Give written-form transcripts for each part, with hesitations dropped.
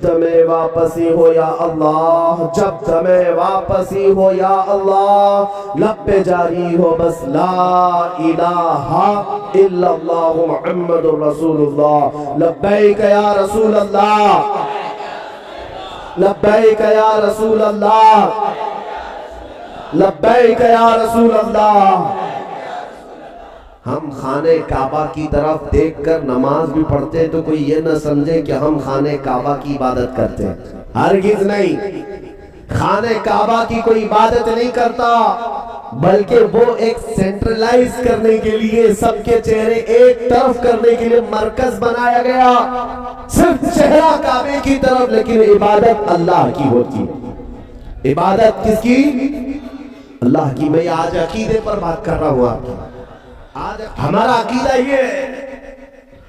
تمہیں واپسی ہو یا اللہ، جب تمہیں واپسی ہو یا اللہ، لب پہ جاری ہو بس لا الہ الا اللہ محمد رسول اللہ۔ لبیک یا رسول اللہ، لبیک یا رسول اللہ، لبیک یا رسول اللہ۔ ہم خانہ کعبہ کی طرف دیکھ کر نماز بھی پڑھتے تو کوئی یہ نہ سمجھے کہ ہم خانہ کعبہ کی عبادت کرتے ہیں، ہرگز نہیں۔ خانہ کعبہ کی کوئی عبادت نہیں کرتا، بلکہ وہ ایک سینٹرلائز کرنے کے لیے، سب کے چہرے ایک طرف کرنے کے لیے مرکز بنایا گیا، صرف چہرہ کعبے کی طرف، لیکن عبادت اللہ کی ہوتی ہے۔ عبادت کس کی؟ اللہ کی۔ میں آج عقیدے پر بات کر رہا ہوں آپ کی۔ آج ہمارا عقیدہ یہ ہے،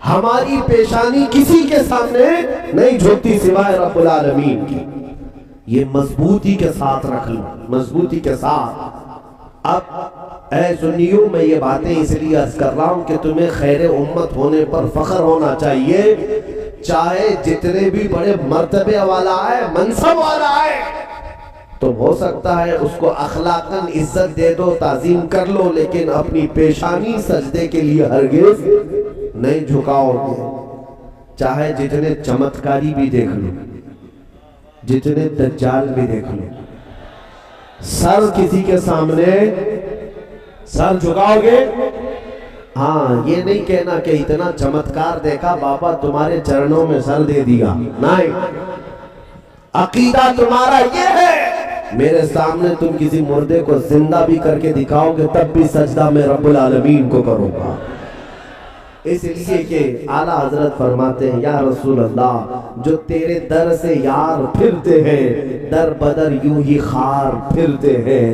ہماری پیشانی کسی کے سامنے نہیں جھکتی سوائے رب العالمین کی۔ یہ مضبوطی کے ساتھ رکھ لو، مضبوطی کے ساتھ۔ اب اے سنیوں، میں یہ باتیں اس لیے عرض کر رہا ہوں کہ تمہیں خیر امت ہونے پر فخر ہونا چاہیے، چاہے جتنے بھی بڑے مرتبے والا ہے، منصب والا ہے، تو ہو سکتا ہے اس کو اخلاقاً عزت دے دو، تعظیم کر لو، لیکن اپنی پیشانی سجدے کے لیے ہرگز نہیں جھکاؤ گے۔ چاہے جتنے چمتکاری بھی دیکھ لو، جتنے دجال بھی دیکھ لو، سر کسی کے سامنے سر جھکاؤ گے؟ ہاں، یہ نہیں کہنا کہ اتنا چمتکار دیکھا بابا تمہارے چرنوں میں سر دے دیا، نہیں۔ عقیدہ تمہارا یہ ہے، میرے سامنے تم کسی مردے کو زندہ بھی کر کے دکھاؤ گے تب بھی سجدہ میں رب العالمین کو کروں گا۔ اس لیے کہ اعلیٰ حضرت فرماتے ہیں، یا رسول اللہ، جو تیرے در سے یار پھرتے ہیں، در بدر یوں ہی خار پھرتے ہیں۔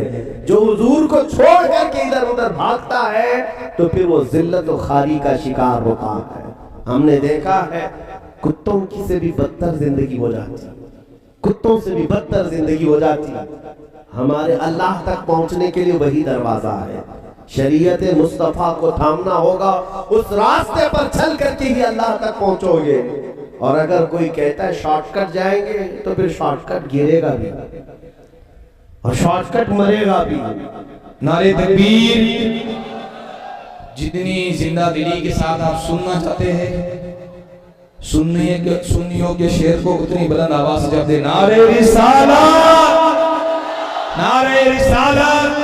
جو حضور کو چھوڑ کر کے ادھر ادھر بھاگتا ہے تو پھر وہ ذلت و خواری کا شکار ہوتا ہے۔ ہم نے دیکھا ہے کتوں کی سے بھی بدتر زندگی ہو جاتی ہے، کتوں سے بھی بدتر زندگی ہو جاتی ہے۔ ہمارے اللہ تک پہنچنے کے لیے وہی دروازہ ہے، شریعت مصطفیٰ کو تھامنا ہوگا، اس راستے پر چل کر کے ہی اللہ تک پہنچو گے۔ اور اگر کوئی کہتا ہے شارٹ کٹ جائیں گے تو پھر شارٹ کٹ گرے گا بھی اور شارٹ کٹ مرے گا بھی۔ نعرہ تکبیر! جتنی زندہ دلی کے ساتھ آپ سننا چاہتے ہیں، سنیوں کے شعر کو اتنی بلند آواز سے جب دے، نعرہ رسالت، نعرہ رسالت۔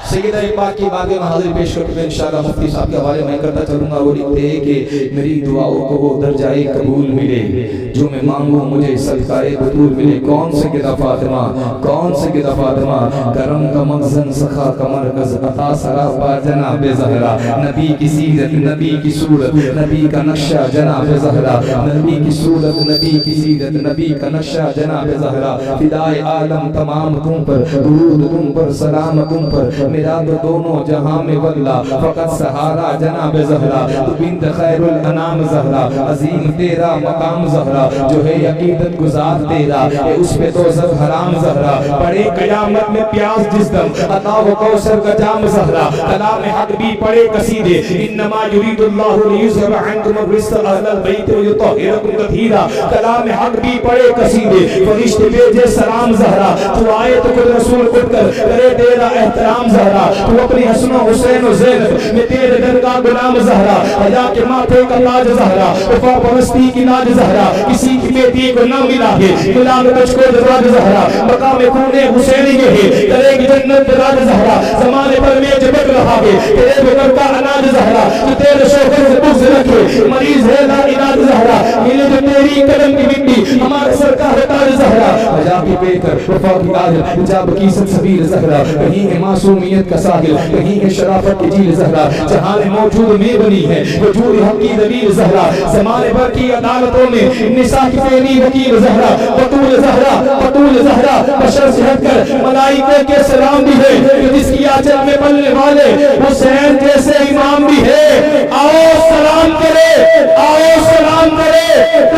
سیدہ پاک کی بارگاہ میں حاضر پیش کرتے ہیں، انشاءاللہ مفتی صاحب کے حوالے میں کرتا چلوں گا۔ وہ لکھتے ہیں کہ میری دعاؤں کو وہ درجۂ قبول ملے، جو میں مانگوں مجھے صدقہ بطول ملے۔ کون سے گدا فاطمہ، کون سے گدا فاطمہ، کرم کا مخزن سخا کا مرکز، عطا سراپا جناب زہرا۔ نبی کی سیرت، نبی کی صورت، نبی کا نقشہ جناب زہرا۔ نبی کی صورت، نبی کی سیرت، نبی کا نقشہ جناب زہرا۔ فدائے عالم تمام تم پر، درود تم پر، سلام تم پر، میرا تو دونوں جہاں میں واللہ فقط سہارا جناب زہرا۔ تو بنت خیر الانام زہرا، عظیم تیرا مقام زہرا، جو ہے عقیدت گزار تیرا، اے اس پہ تو سب حرام زہرا۔ پڑے قیامت میں پیاس جس دم، عطا و کوثر کا جام زہرا۔ کلام حق بھی پڑے قصیدے، انما یرید اللہ لیذھب عنکم الرجس اہل البیت ویطہرکم تطہیرا۔ کلام حق بھی پڑے قصیدے، فرشتے بھیجے سلام زہرا۔ تو آئے تو خود رسول اٹھ کر کرے تیرا احترام زہرا۔ تو اپنی حسن و حسین و زینب میں تیرے در کا غلام زہرا۔ حیا کے ماتھے کا تاج زہرا، وفا پرستی کی ناج زہرا۔ کسی کی بیٹی کو نہ ملا ہے ملا میں تجھ کو دراج زہرا۔ مقام خون حسین یہ ہے، کرے گی جنت راج زہرا۔ زمانے پر میں جبک رہا ہے تیرے بکر کا اناج زہرا۔ تو تیرے شوہر سے بغض رکھے مریض ہے لا علاج زہرا۔ ملے جو تیری قدم کی مٹی ہمارے سرکار تاج زہرا۔ حیا کی بہتر وفا کی عادل حجاب کی سبیر زہرا۔ کہیں ہے معصومیت کا ساحل، کہیں ہے شرافت کی جھیل زہرا۔ جہان موجود میں بنی ہے وجود حق کی دلیل زہرا۔ زمانے بھر کی عدالتوں میں نساء کی پہلی وکیل زہرا۔ بطول زہرا، بطول زہرا، بشر سے ہٹ کر ملائکہ کے سلام بھی ہے، جس کی آنچل میں پلنے والے حسین جیسے امام بھی ہے۔ آؤ سلام کرے، آؤ سلام کرے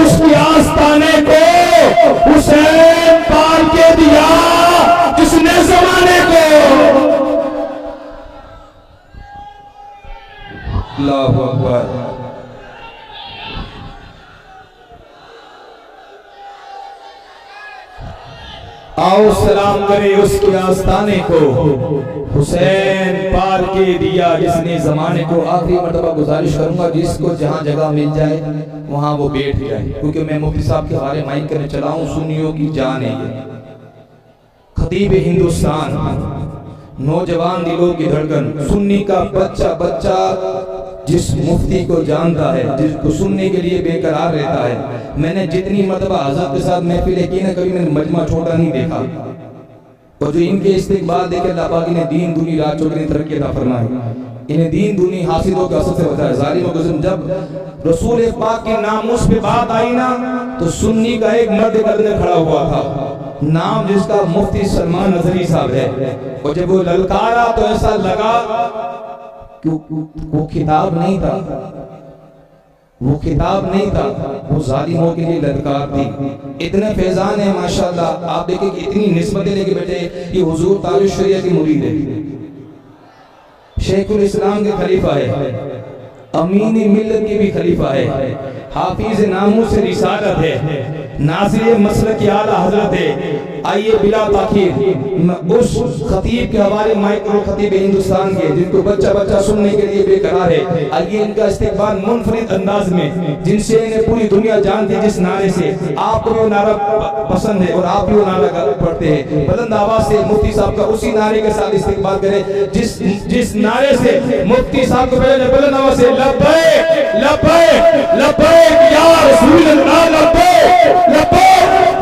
اس کی آستانے کو، حسین پال کے دیا جس نے زمانے کو۔ اللہ اکبر۔ آؤ سلام کرے اس کے آستانے کو، حسین پار کے دیا جس نے زمانے کو۔ آخری مرتبہ گزارش کروں گا جس کو جہاں جگہ مل جائے وہاں وہ بیٹھ جائے، کیونکہ میں مفتی صاحب کے حوالے مائک کرنے چلا ہوں، سنیوں کی جان ہے یہ۔ خطیب ہندوستان، نوجوان دلوں کی دھڑکن، سنی کا بچہ بچہ جس مفتی کو جانتا ہے، جس کو سننے کے لیے بے قرار رہتا ہے۔ میں نے جتنی مرتبہ حضرت کے ساتھ محفل کی نا، کبھی میں نے مجمع چھوٹا نہیں دیکھا، اور جو ان کے استقبال دیکھے اللہ پاک انہیں دین دنی رات چوکنے ترقی عطا فرمائے، انہیں دین دنی حاصلوں کے اثر سے بچائے۔ ظالم و ظلم، جب رسول پاک کے ناموس پہ بات آئی نا تو سنی کا ایک مرد گردے کھڑا ہوا تھا، نام جس کا مفتی سلمان نظری صاحب ہے، اور جب وہ للکارا تو ایسا لگا کہ وہ کتاب نہیں تھا، وہ کتاب نہیں تھا، وہ ظالموں کے لیے للکار تھی۔ اتنے فیضان ہیں ماشاءاللہ، آپ دیکھیں کہ اتنی نسبتیں لے کے بیٹھے، یہ حضور تاج الشریعہ کی مرید ہے، شیخ الاسلام کے خلیفہ ہے، امین ملت کے بھی خلیفہ ہے، حافظ ناموس رسالت ہے، ناظر مسلک اعلیٰ حضرت ہے۔ آئیے بلا تاخیر اس خطیب کے حوالے مائکرو خطیب ہندوستان کے، جن کو بچہ بچہ سننے کے لیے بے قرار ہے، آئیے ان کا استقبال منفرد انداز میں، جن سے انہیں پوری دنیا جانتی ہے، جس نعرے سے آپ کو وہ نعرہ پسند ہے اور آپ بھی وہ نعرہ پڑھتے ہیں، بلند آواز سے مفتی صاحب کا اسی نعرے کے ساتھ استقبال کریں جس نعرے سے مفتی صاحب کو پہلے بلند آواز سے لبیک لبیک لبیک یا رسول اللہ، لبیک لبیک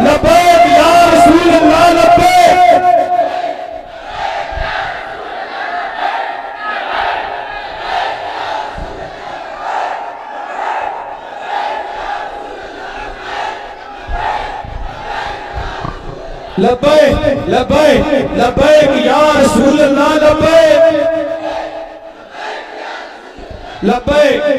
لبیک یا رسول اللہ، لبیک۔ لبیک لبیک لبیک یا رسول اللہ، لبیک لبیک۔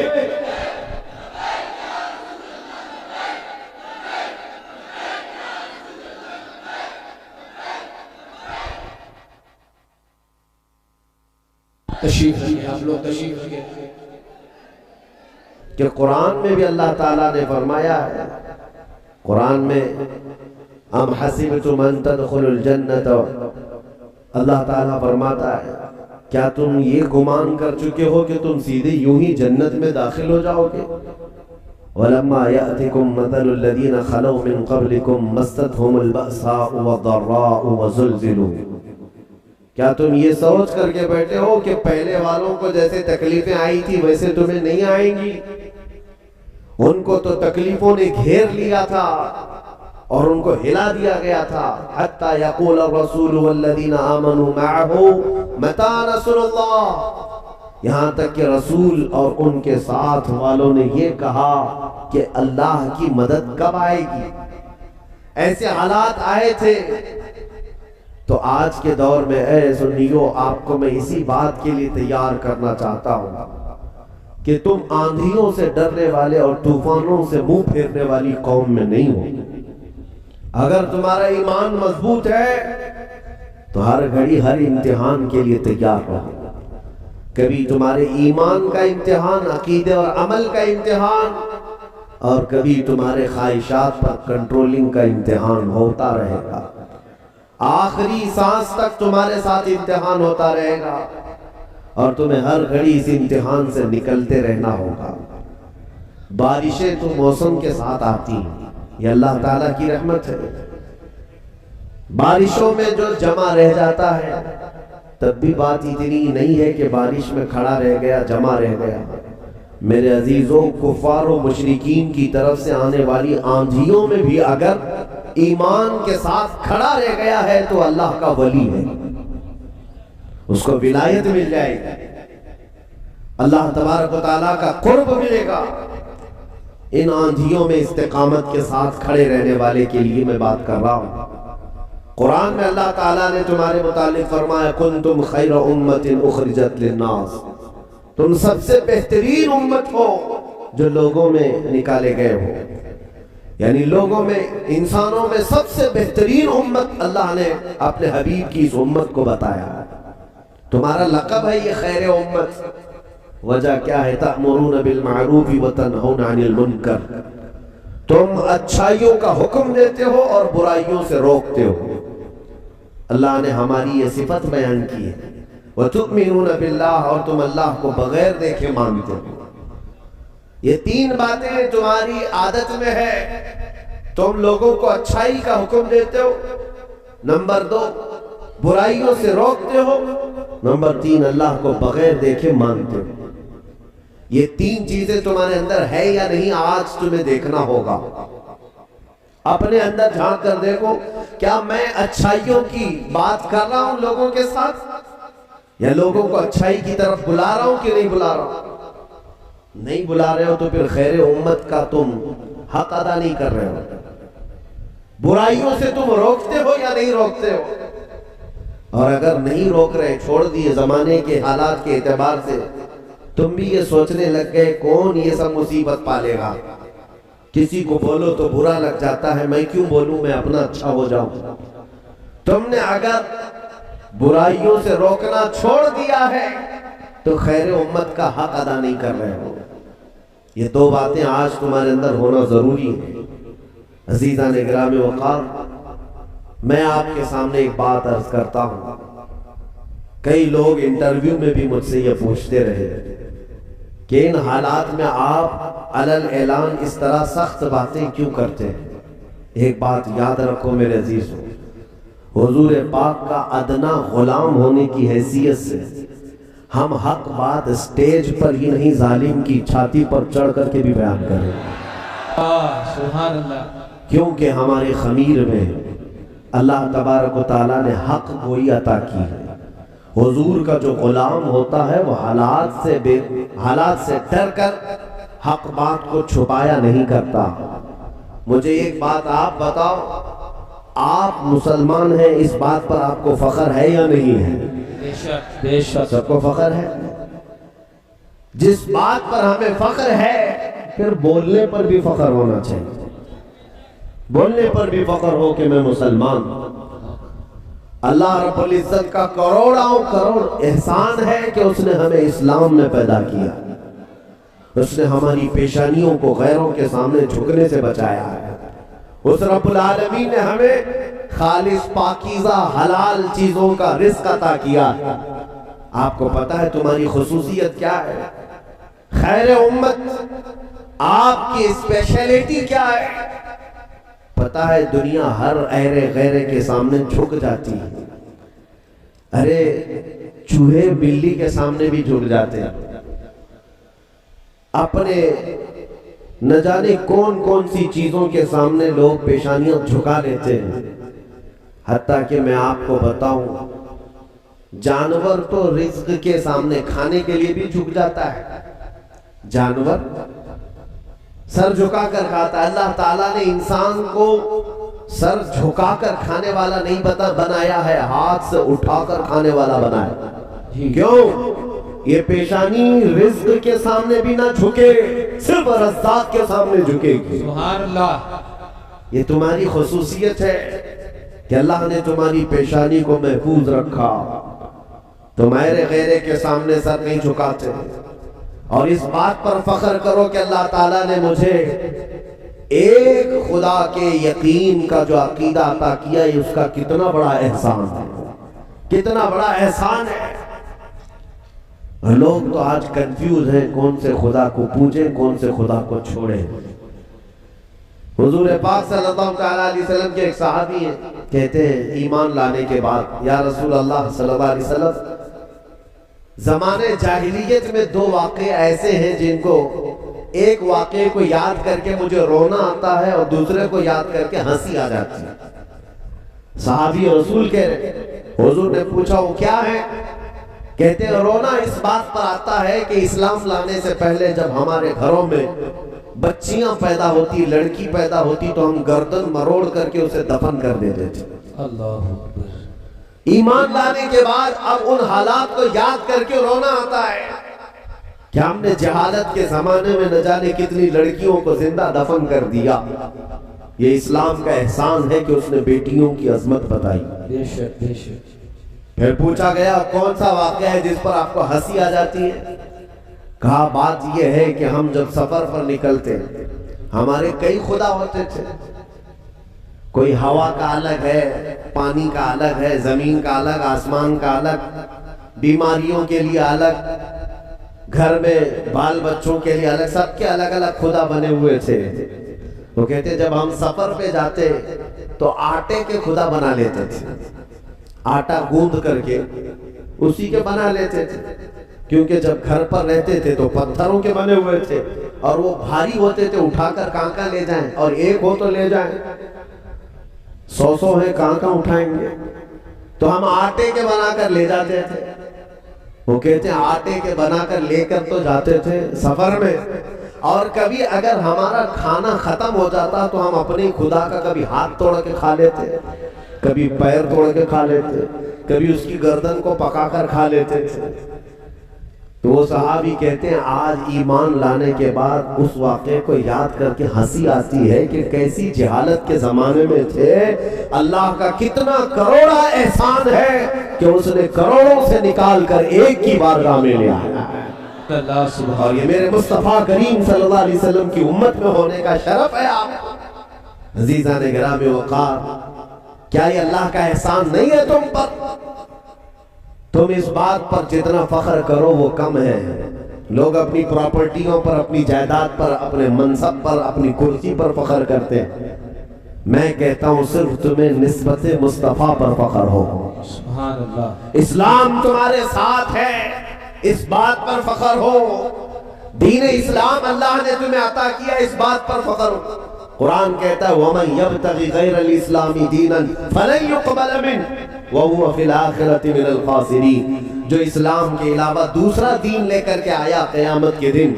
تشریف رکھیں، آپ لوگ تشریف رکھیں کہ قرآن میں بھی اللہ تعالیٰ نے فرمایا ہے، قرآن میں ام حسبتم ان تدخلوا الجنت، اللہ تعالیٰ فرماتا ہے کیا تم یہ گمان کر چکے ہو کہ تم سیدھے یوں ہی جنت میں داخل ہو جاؤ گے؟ وَلَمَّا يَأْتِكُمْ مَثَلُ الَّذِينَ خَلَوْا مِن قَبْلِكُمْ مَسَّتْهُمُ الْبَأْسَاءُ وَالضَّرَّاءُ وَزُلْزِلُوا، کیا تم یہ سوچ کر کے بیٹھے ہو کہ پہلے والوں کو جیسے تکلیفیں آئی تھی ویسے تمہیں نہیں آئیں گی؟ ان کو تو تکلیفوں نے گھیر لیا تھا اور ان کو ہلا دیا گیا تھا، حتی یقول الرسول والذین آمنوا معه متی نصر اللہ، یہاں تک کہ رسول اور ان کے ساتھ والوں نے یہ کہا کہ اللہ کی مدد کب آئے گی؟ ایسے حالات آئے تھے۔ تو آج کے دور میں اے سنیو، آپ کو میں اسی بات کے لیے تیار کرنا چاہتا ہوں کہ تم آندھیوں سے ڈرنے والے اور طوفانوں سے منہ پھیرنے والی قوم میں نہیں ہو۔ اگر تمہارا ایمان مضبوط ہے تو ہر گھڑی ہر امتحان کے لیے تیار رہو۔ کبھی تمہارے ایمان کا امتحان، عقیدے اور عمل کا امتحان، اور کبھی تمہارے خواہشات پر کنٹرولنگ کا امتحان ہوتا رہے گا۔ آخری سانس تک تمہارے ساتھ امتحان ہوتا رہے گا اور تمہیں ہر گھڑی اس امتحان سے نکلتے رہنا ہوگا۔ بارشیں تو موسم کے ساتھ آتی ہیں، یہ اللہ تعالیٰ کی رحمت ہے۔ بارشوں میں جو جمع رہ جاتا ہے تب بھی بات اتنی نہیں ہے کہ بارش میں کھڑا رہ گیا، جمع رہ گیا۔ میرے عزیزوں، کفار و مشرکین کی طرف سے آنے والی آندھیوں میں بھی اگر ایمان کے ساتھ کھڑا رہ گیا ہے تو اللہ کا ولی ہے، اس کو ولایت مل جائے گی، اللہ تبارک و تعالیٰ کا قرب ملے گا۔ ان آندھیوں میں استقامت کے ساتھ کھڑے رہنے والے کے لیے میں بات کر رہا ہوں۔ قرآن میں اللہ تعالیٰ نے تمہارے متعلق فرمایا کنتم خیر امت اخرجت للناس، تم سب سے بہترین امت ہو جو لوگوں میں نکالے گئے ہو، یعنی لوگوں میں، انسانوں میں سب سے بہترین امت اللہ نے اپنے حبیب کی اس امت کو بتایا۔ تمہارا لقب ہے یہ خیر امت۔ وجہ کیا ہے؟ تأمرون بالمعروف وتنہون عن المنکر، تم اچھائیوں کا حکم دیتے ہو اور برائیوں سے روکتے ہو۔ اللہ نے ہماری یہ صفت بیان کی ہے وَتُؤْمِنُونَ بِاللَّهِ، اور تم اللہ کو بغیر دیکھے مانتے ہو۔ یہ تین باتیں تمہاری عادت میں ہے، تم لوگوں کو اچھائی کا حکم دیتے ہو، نمبر 2 برائیوں سے روکتے ہو، نمبر 3 اللہ کو بغیر دیکھے مانتے ہو۔ یہ تین چیزیں تمہارے اندر ہے یا نہیں، آج تمہیں دیکھنا ہوگا۔ اپنے اندر جھانک کر دیکھو، کیا میں اچھائیوں کی بات کر رہا ہوں لوگوں کے ساتھ، یا لوگوں کو اچھائی کی طرف بلا رہا ہوں کہ نہیں بلا رہا ہوں؟ نہیں بلا رہے ہو تو پھر خیر امت کا تم حق ادا نہیں کر رہے ہو۔ برائیوں سے تم روکتے ہو یا نہیں روکتے ہو؟ اور اگر نہیں روک رہے، چھوڑ دیے زمانے کے حالات کے اعتبار سے، تم بھی یہ سوچنے لگ گئے کون یہ سب مصیبت پالے گا، کسی کو بولو تو برا لگ جاتا ہے، میں کیوں بولوں، میں اپنا اچھا ہو جاؤں۔ تم نے اگر برائیوں سے روکنا چھوڑ دیا ہے تو خیر امت کا حق ادا نہیں کر رہے ہو۔ یہ دو باتیں آج تمہارے اندر ہونا ضروری ہے۔ عزیزان گرامی وقار، میں آپ کے سامنے ایک بات عرض کرتا ہوں۔ کئی لوگ انٹرویو میں بھی مجھ سے یہ پوچھتے رہے کہ ان حالات میں آپ علل اعلان اس طرح سخت باتیں کیوں کرتے ہیں؟ ایک بات یاد رکھو میرے عزیزو، حضور پاک کا ادنا غلام ہونے کی حیثیت سے ہم حق بات اسٹیج پر ہی نہیں، ظالم کی چھاتی پر چڑھ کر کے بھی بیان کریں۔ سبحان اللہ۔ کیونکہ ہمارے خمیر میں اللہ تبارک و تعالیٰ نے حق گوئی عطا کی ہے۔ حضور کا جو غلام ہوتا ہے وہ حالات سے ڈر کر حق بات کو چھپایا نہیں کرتا۔ مجھے ایک بات آپ بتاؤ، آپ مسلمان ہیں، اس بات پر آپ کو فخر ہے یا نہیں ہے؟ بے شک سب کو فخر ہے۔ جس بات پر ہمیں فخر ہے پھر بولنے پر بھی فخر ہونا چاہیے، بولنے پر بھی فخر ہو کہ میں مسلمان ہوں۔ اللہ رب العزت کا کروڑوں کروڑ احسان ہے کہ اس نے ہمیں اسلام میں پیدا کیا، اس نے ہماری پیشانیوں کو غیروں کے سامنے جھکنے سے بچایا ہے۔ اس رب العالمین نے ہمیں خالص پاکیزہ حلال چیزوں کا رزق عطا کیا ہے۔ آپ کو پتا ہے تمہاری خصوصیت کیا ہے؟ خیر امت آپ کی اسپیشلیٹی کیا ہے؟ پتا ہے دنیا ہر ایرے غیرے کے سامنے جھک جاتی ہے، ارے چوہے بلی کے سامنے بھی جھک جاتے ہیں، اپنے نہ جانے کون کون سی چیزوں کے سامنے لوگ پیشانیاں جھکا لیتے ہیں۔ حتیٰ کہ میں آپ کو بتاؤں، جانور تو رزق کے سامنے کھانے کے لیے بھی جھک جاتا ہے، جانور سر جھکا کر کھاتا ہے۔ اللہ تعالیٰ نے انسان کو سر جھکا کر کھانے والا نہیں بنایا ہے، ہاتھ سے اٹھا کر کھانے والا بنایا۔ کیوں؟ یہ پیشانی رزق کے سامنے بھی نہ جھکے، صرف رزاق کے سامنے جھکے گی۔ سبحان اللہ۔ یہ تمہاری خصوصیت ہے کہ اللہ نے تمہاری پیشانی کو محفوظ رکھا، تمہارے غیرے کے سامنے سر نہیں جھکاتے۔ اور اس بات پر فخر کرو کہ اللہ تعالیٰ نے مجھے ایک خدا کے یقین کا جو عقیدہ عطا کیا ہے، اس کا کتنا بڑا احسان ہے، کتنا بڑا احسان ہے۔ اور لوگ تو آج کنفیوز ہیں کون سے خدا کو پوجیں، کون سے خدا کو چھوڑیں۔ حضور پاک صلی اللہ علیہ وسلم کے ایک صحابی ہیں، کہتے ہیں ایمان لانے کے بعد یا رسول اللہ صلی اللہ علیہ وسلم، زمانے جاہلیت میں دو واقعے ایسے ہیں جن کو ایک واقعے کو یاد کر کے مجھے رونا آتا ہے اور دوسرے کو یاد کر کے ہنسی آ جاتی ہے۔ صحابی رسول کہہ رہے، حضور نے پوچھا وہ کیا ہے؟ کہتے ہیں رونا اس بات پر آتا ہے کہ اسلام لانے سے پہلے جب ہمارے گھروں میں بچیاں پیدا ہوتی، لڑکی پیدا ہوتی تو ہم گردن مروڑ کر کے اسے دفن کر دیتے تھے۔ اللہ اکبر۔ ایمان لانے کے بعد اب ان حالات کو یاد کر کے رونا آتا ہے کہ ہم نے جہالت کے زمانے میں نہ جانے کتنی لڑکیوں کو زندہ دفن کر دیا۔ یہ اسلام کا احسان ہے کہ اس نے بیٹیوں کی عظمت بتائی۔ بے شک بے شک۔ پھر پوچھا گیا کون سا واقعہ ہے جس پر آپ کو ہنسی آ جاتی ہے؟ کہا بات یہ ہے کہ ہم جب سفر پر نکلتے ہمارے کئی خدا ہوتے تھے، کوئی ہوا کا الگ ہے، پانی کا الگ ہے، زمین کا الگ، آسمان کا الگ، بیماریوں کے لیے الگ، گھر میں بال بچوں کے لیے الگ، سب کے الگ الگ خدا بنے ہوئے تھے۔ وہ کہتے جب ہم سفر پہ جاتے تو آٹے کے خدا بنا لیتے تھے، آٹا گوندھ کر کے اسی کے بنا لیتے تھے، کیونکہ جب گھر پر رہتے تھے تو پتھروں کے بنے ہوئے تھے اور وہ بھاری ہوتے تھے، اٹھا کر کہاں لے جائیں، اور ایک ہو تو لے جائیں، 100 ہے کہاں اٹھائیں گے، تو ہم آٹے کے بنا کر لے جاتے تھے۔ وہ کہتے ہیں آٹے کے بنا کر لے کر تو جاتے تھے سفر میں، اور کبھی اگر ہمارا کھانا ختم ہو جاتا تو ہم اپنے خدا کا کبھی ہاتھ توڑ کے کھا لیتے، کبھی پیر توڑ کے کھا لیتے، کبھی اس کی گردن کو پکا کر کھا لیتے تھے۔ تو وہ صحابی کہتے ہیں آج ایمان لانے کے بعد اس واقعے کو یاد کر کے ہنسی آتی ہے کہ کیسی جہالت کے زمانے میں تھے، اللہ کا کتنا کروڑا احسان ہے کہ اس نے کروڑوں سے نکال کر ایک کی بارگاہ میں لیا ہے۔ اور یہ میرے مصطفیٰ کریم صلی اللہ علیہ وسلم کی امت میں ہونے کا شرف ہے آپ۔ عزیزان گرامی وقار، کیا یہ اللہ کا احسان نہیں ہے تم پر؟ تم اس بات پر جتنا فخر کرو وہ کم ہے۔ لوگ اپنی پراپرٹیوں پر، اپنی جائیداد پر، اپنے منصب پر، اپنی کرسی پر فخر کرتے ہیں۔ میں کہتا ہوں صرف تمہیں نسبت مصطفیٰ پر فخر ہو۔ سبحان اللہ۔ اسلام تمہارے ساتھ ہے، اس بات پر فخر ہو۔ دین اسلام اللہ نے تمہیں عطا کیا، اس بات پر فخر ہو۔ قرآن کہتا ہے وَمَن يَبْتَغِ غَيْرَ الْإِسْلَامِ دِينًا فَلَن يُقْبَلَ مِنْهُ وَهُوَ فِي الْآخِرَةِ مِنَ الْخَاسِرِينَ۔ جو اسلام کے علاوہ دوسرا دین لے کر کے آیا قیامت کے دن،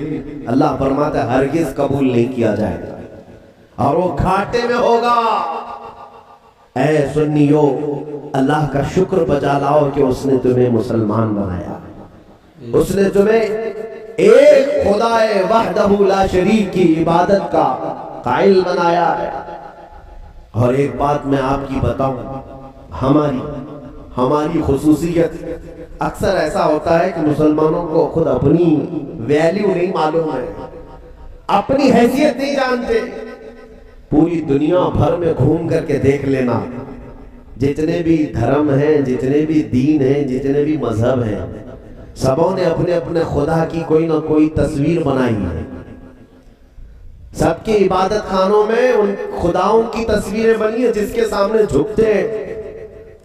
اللہ فرماتا ہے ہرگز قبول نہیں کیا جائے گا، اور وہ گھاٹے میں ہوگا۔ اے سنیو، اللہ کا شکر بجا لاؤ کہ اس نے تمہیں مسلمان بنایا، اس نے تمہیں ایک خدا وحدہ لا شریک کی عبادت کا قائل بنایا ہے۔ اور ایک بات میں آپ کی بتاؤں، ہماری خصوصیت، اکثر ایسا ہوتا ہے کہ مسلمانوں کو خود اپنی ویلیو نہیں معلوم ہے، اپنی حیثیت نہیں جانتے۔ پوری دنیا بھر میں گھوم کر کے دیکھ لینا، جتنے بھی دھرم ہیں، جتنے بھی دین ہیں، جتنے بھی مذہب ہیں، سبوں نے اپنے اپنے خدا کی کوئی نہ کوئی تصویر بنائی ہے۔ سب کی عبادت خانوں میں ان خداؤں کی تصویریں بنی ہیں جس کے سامنے جھکتے ہیں۔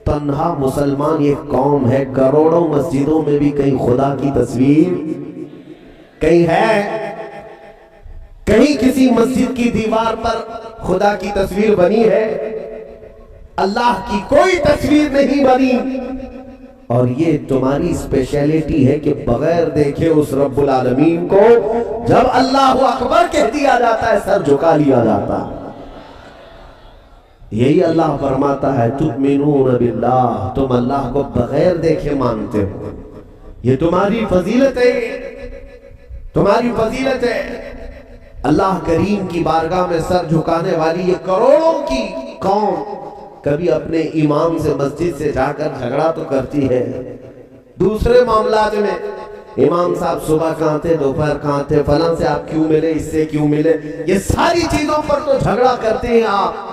تنہا مسلمان ایک قوم ہے، کروڑوں مسجدوں میں بھی کہیں خدا کی تصویر کہیں ہے؟ کہیں کسی مسجد کی دیوار پر خدا کی تصویر بنی ہے؟ اللہ کی کوئی تصویر نہیں بنی۔ اور یہ تمہاری اسپیشلٹی ہے کہ بغیر دیکھے اس رب العالمین کو جب اللہ اکبر کہہ دیا جاتا ہے سر جھکا لیا جاتا ہے۔ یہی اللہ فرماتا ہے تؤمنون باللہ، تم اللہ کو بغیر دیکھے مانتے ہو۔ یہ تمہاری فضیلت ہے، تمہاری فضیلت ہے۔ اللہ کریم کی بارگاہ میں سر جھکانے والی یہ کروڑوں کی قوم کبھی اپنے امام سے مسجد سے جا کر جھگڑا تو کرتی ہے، دوسرے معاملات میں امام صاحب صبح کہاں تھے، دوپہر کہاں تھے، فلاں سے آپ کیوں ملے، اس سے کیوں ملے، یہ ساری چیزوں پر تو جھگڑا کرتے ہیں آپ۔